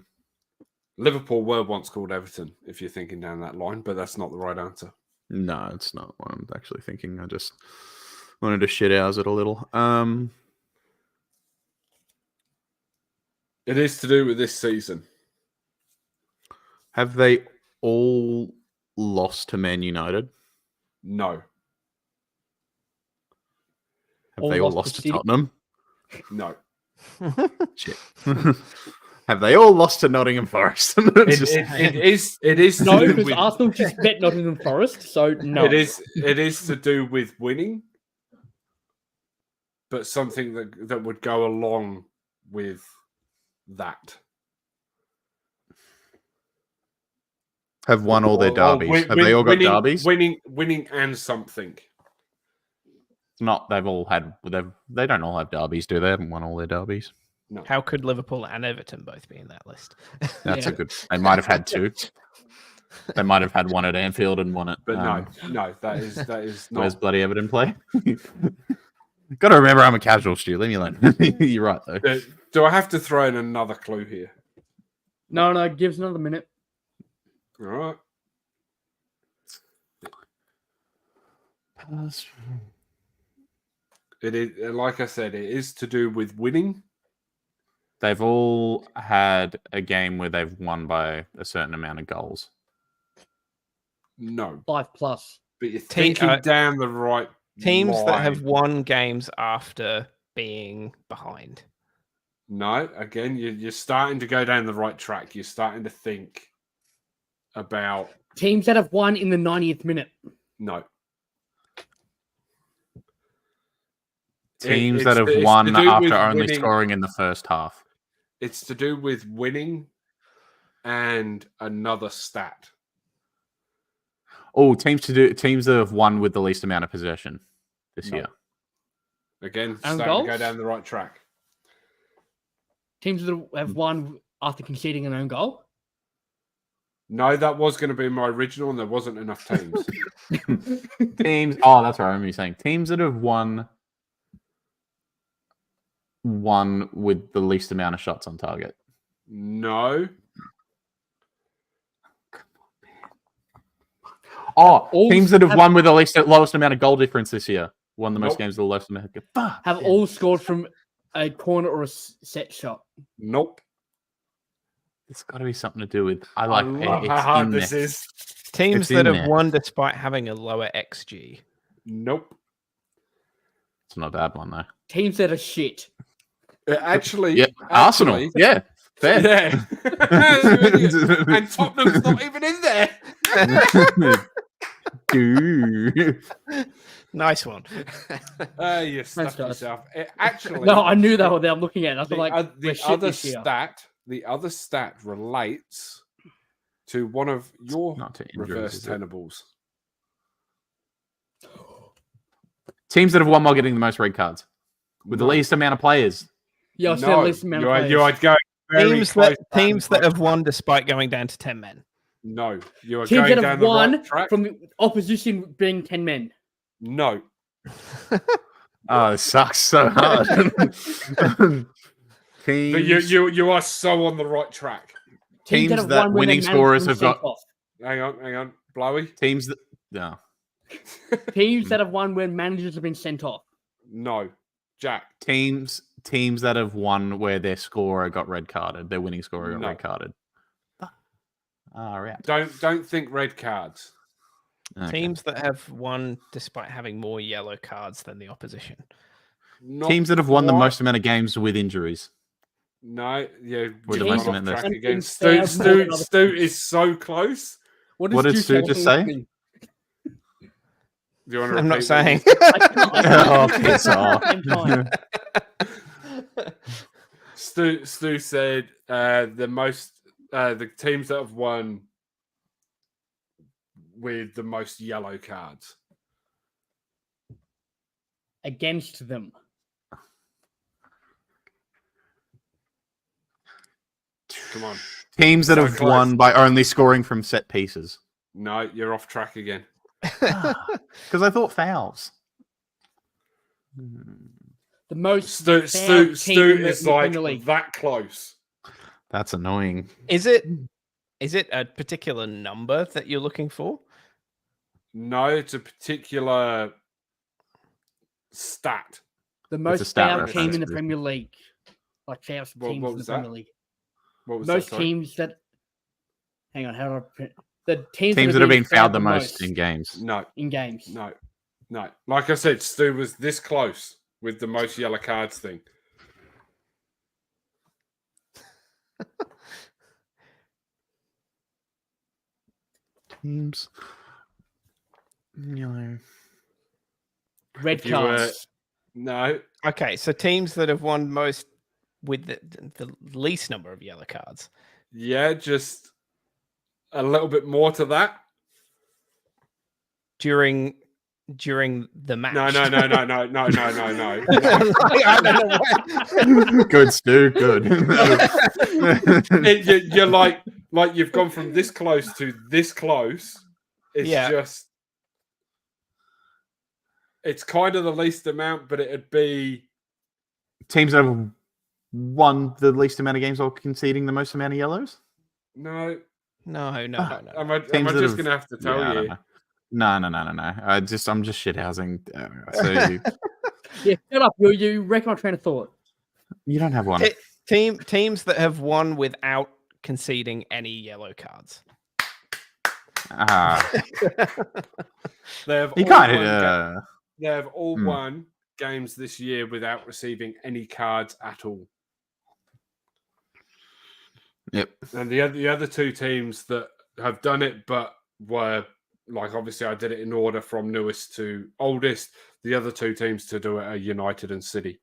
S1: Liverpool were once called Everton, if you're thinking down that line, but that's not the right answer.
S2: No, it's not what I'm actually thinking. I just wanted to shit ours it a little.
S1: It is to do with this season.
S2: Have they all lost to Man United?
S1: No.
S2: Have they all lost to Tottenham?
S1: No.
S2: Shit. Have they all lost to Nottingham Forest?
S1: It is
S4: no,
S1: to do
S4: because
S1: with,
S4: Arsenal just bet Nottingham Forest, so no.
S1: It is to do with winning, but something that would go along with that.
S2: Have won all their derbies. Have they all got derbies?
S1: Winning and something.
S2: Not they've all had. They don't all have derbies, do they? They haven't won all their derbies.
S1: No.
S3: How could Liverpool and Everton both be in that list?
S2: That's a good. They might have had two. They might have had one at Anfield and one at.
S1: But no, that is not.
S2: Where's bloody Everton play? Got to remember, I'm a casual, Stu. Leave me alone. You're right though.
S1: Do I have to throw in another clue here?
S4: No, give us another minute.
S1: All right. It is, like I said, it is to do with winning.
S2: They've all had a game where they've won by a certain amount of goals.
S1: No.
S4: 5+.
S1: But you're thinking down the right
S3: teams
S1: line.
S3: that have won games after being behind.
S1: No, again, you're starting to go down the right track. You're starting to think about
S4: teams that have won in the 90th minute.
S1: No.
S2: Teams that have won after only scoring in the first half.
S1: It's to do with winning and another stat.
S2: Oh, teams that have won with the least amount of possession this year.
S1: Again, starting to go down the right track.
S4: Teams that have won after conceding an own goal?
S1: No, that was going to be my original, and there wasn't enough teams.
S2: Teams. Oh, that's right. I remember you saying teams that have won with the least amount of shots on target.
S1: No.
S2: Oh, teams that have won with the lowest amount of goal difference this year. Won the most games with the lowest amount of
S4: have all scored from a corner or a set shot.
S1: Nope.
S2: It's got to be something to do with.
S1: I love how hard this is.
S3: Teams that have won despite having a lower XG.
S1: Nope.
S2: It's not a bad one though.
S4: Teams that are shit.
S1: Actually,
S2: Arsenal. Yeah, fair.
S1: Yeah. And Tottenham's not even in there.
S3: Nice one.
S1: You stuck yourself. Actually,
S4: no, I knew that what I'm looking at. I was
S1: the other stat relates to one of your reverse Tenables.
S2: Teams that have won while getting the most red cards with the least amount of players.
S4: Yeah, the least amount of players.
S1: You would go
S3: teams that have won despite going down to 10 men.
S1: No, you are
S4: teams
S1: going
S4: that
S1: down
S4: have
S1: the
S4: won
S1: right track.
S4: From the opposition being 10 men.
S1: No.
S2: Oh, it sucks so hard. Teams,
S1: but you are so on the right track.
S2: Teams that winning scorers have got.
S1: Hang on, Blowy.
S2: Teams that
S4: teams that have won when managers have been sent off.
S1: No, Jack.
S2: Teams that have won where their scorer got red carded, their winning scorer got red carded. Right.
S1: Don't think red cards.
S3: Okay. Teams that have won despite having more yellow cards than the opposition.
S2: Teams that have won the most amount of games with injuries.
S1: No, yeah.
S2: With the most amount of
S1: again. Stu is so close.
S2: What did Stu just say?
S1: Do you want to
S3: I'm not saying.
S2: Oh, piss off.
S1: Stu said the teams that have won with the most yellow cards
S4: against them.
S1: Come on.
S2: Teams that have won by only scoring from set pieces.
S1: No, you're off track again.
S2: Because I thought fouls.
S4: The most
S1: Stu is like that close.
S2: That's annoying.
S3: Is it a particular number that you're looking for?
S1: No, it's a particular stat.
S4: The most fouled team in the Premier League. Like fouls teams in the Premier League.
S1: What was
S4: most
S1: that,
S4: teams that... Hang on, how do I... The teams
S2: that have been fouled the most in games.
S1: No.
S4: In games.
S1: No. Like I said, Stu was this close with the most yellow cards thing.
S2: Teams. Yellow.
S4: Red cards.
S1: No.
S3: Okay, so teams that have won most with the least number of yellow cards.
S1: Yeah, just a little bit more to that.
S3: During the match.
S1: No.
S2: Good, Stu. Good.
S1: You're like you've gone from this close to this close. It's just... It's kind of the least amount, but it'd be...
S2: Teams that have won the least amount of games while conceding the most amount of yellows?
S1: No.
S3: No.
S1: Am I just going to have to tell you?
S2: No. I'm just shithousing.
S4: Yeah, shut up. You wrecked my train of thought.
S2: You don't have one.
S3: Teams that have won without conceding any yellow cards.
S1: They have all won games this year without receiving any cards at all.
S2: Yep.
S1: And the other two teams that have done it, but were... Like, obviously, I did it in order from newest to oldest. The other two teams to do it are United and City.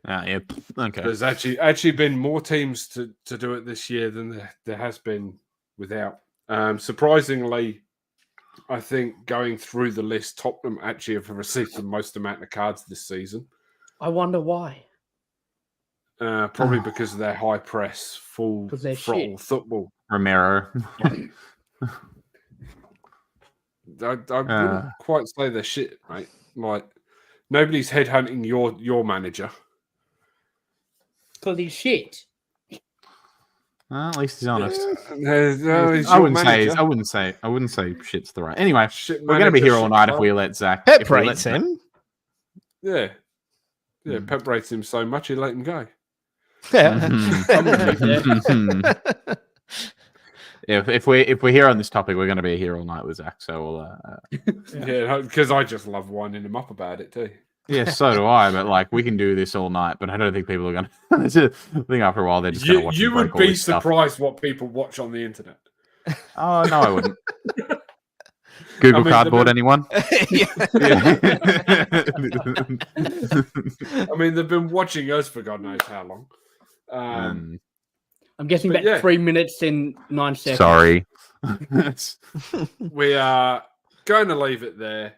S2: Yep. Okay.
S1: There's actually been more teams to do it this year than there has been without. Surprisingly, I think going through the list, Tottenham actually have received the most amount of cards this season.
S4: I wonder why.
S1: Probably because of their high press, full throttle football.
S2: Romero.
S1: I wouldn't quite say they're shit, mate. Like, nobody's headhunting your manager.
S4: Because he's shit.
S2: Well, at least he's honest.
S1: I
S2: wouldn't say shit's the right. Anyway, we're going to be here all night if we let Zach.
S3: Pep rates him.
S1: Yeah. Pep rates him so much he let him go.
S2: If we're here on this topic, we're going to be here all night with Zach. So we'll.
S1: Because I just love winding him up about it too.
S2: Yeah, so do I. But like, we can do this all night. But I don't think people are going to. I think after a while they're just going to watch.
S1: You would be surprised what people watch on the internet.
S2: Oh no, I wouldn't. Google Cardboard, anyone?
S1: I mean, they've been watching us for God knows how long.
S4: I'm guessing about 3 minutes and 9 seconds.
S2: Sorry.
S1: We are going to leave it there.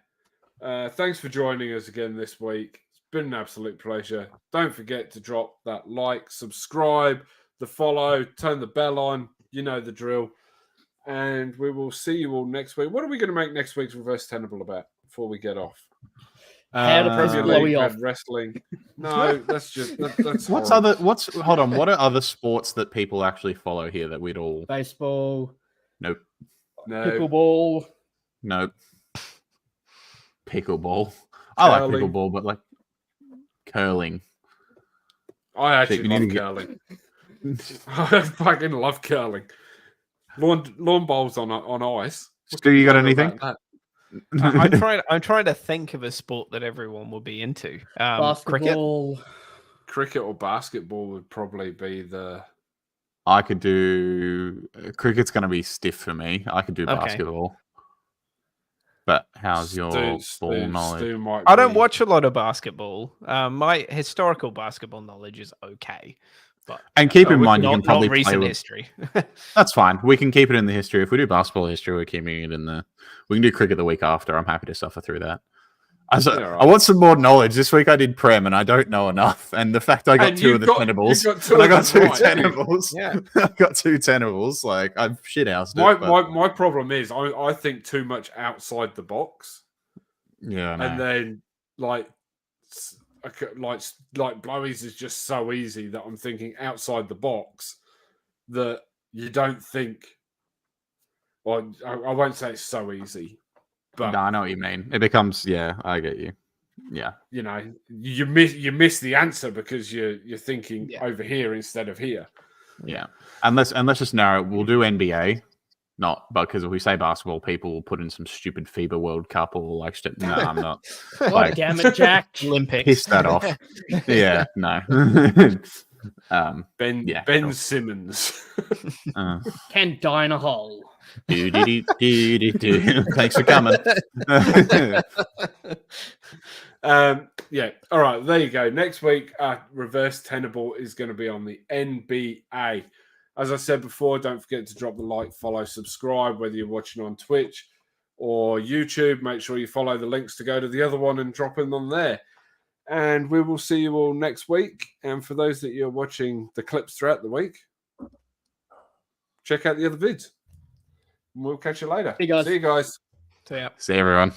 S1: Thanks for joining us again this week. It's been an absolute pleasure. Don't forget to drop that like, subscribe, the follow, turn the bell on. You know the drill. And we will see you all next week. What are we going to make next week's Reverse Tenable about before we get off?
S4: How to press blowy off.
S1: Wrestling. No, that's just that's
S2: What are other sports that people actually follow here that we'd all...
S4: Baseball.
S2: Nope.
S1: No.
S4: Pickleball.
S2: Nope. Pickleball. I like pickleball, but like curling.
S1: I actually love curling. I fucking love curling. Lawn bowls on ice.
S2: Stu, you got anything?
S3: I'm trying to think of a sport that everyone will be into.
S4: Basketball.
S1: Cricket or basketball would probably be the...
S2: I could do... Cricket's going to be stiff for me. I could do basketball. But how's your ball knowledge?
S3: I don't watch a lot of basketball. My historical basketball knowledge is okay.
S2: And keep in mind, you can probably
S3: play recent
S2: with
S3: history.
S2: That's fine. We can keep it in the history. If we do basketball history, we're keeping it in the... We can do cricket the week after. I'm happy to suffer through that. I want some more knowledge. This week I did Prem and I don't know enough. And the fact I got two of the Tenables. I got two Tenables.
S3: Yeah.
S2: I got two Tenables. Like, I've shithoused it.
S1: My problem is I think too much outside the box.
S2: Yeah.
S1: And then, like Blowies is just so easy that I'm thinking outside the box that you don't think. Well, I won't say it's so easy. But
S2: no, I know what you mean. It becomes, I get you. Yeah,
S1: you know, you miss the answer because you're thinking over here instead of here.
S2: Yeah, and let's just narrow. We'll do NBA, not because if we say basketball, people will put in some stupid FIBA World Cup or like. No, I'm not.
S4: God damn it, Jack!
S3: Olympics.
S2: Piss that off. Yeah, no.
S1: Ben Simmons
S4: Can die in a hole.
S2: Thanks for coming.
S1: All right, there you go. Next week, Reverse Tenable is going to be on the NBA. As I said before, don't forget to drop the like, follow, subscribe, whether you're watching on Twitch or YouTube. Make sure you follow the links to go to the other one and drop in on there. And we will see you all next week. And for those that you're watching the clips throughout the week, check out the other vids. We'll catch you later.
S4: See you guys.
S1: See you guys.
S3: See ya.
S2: See everyone.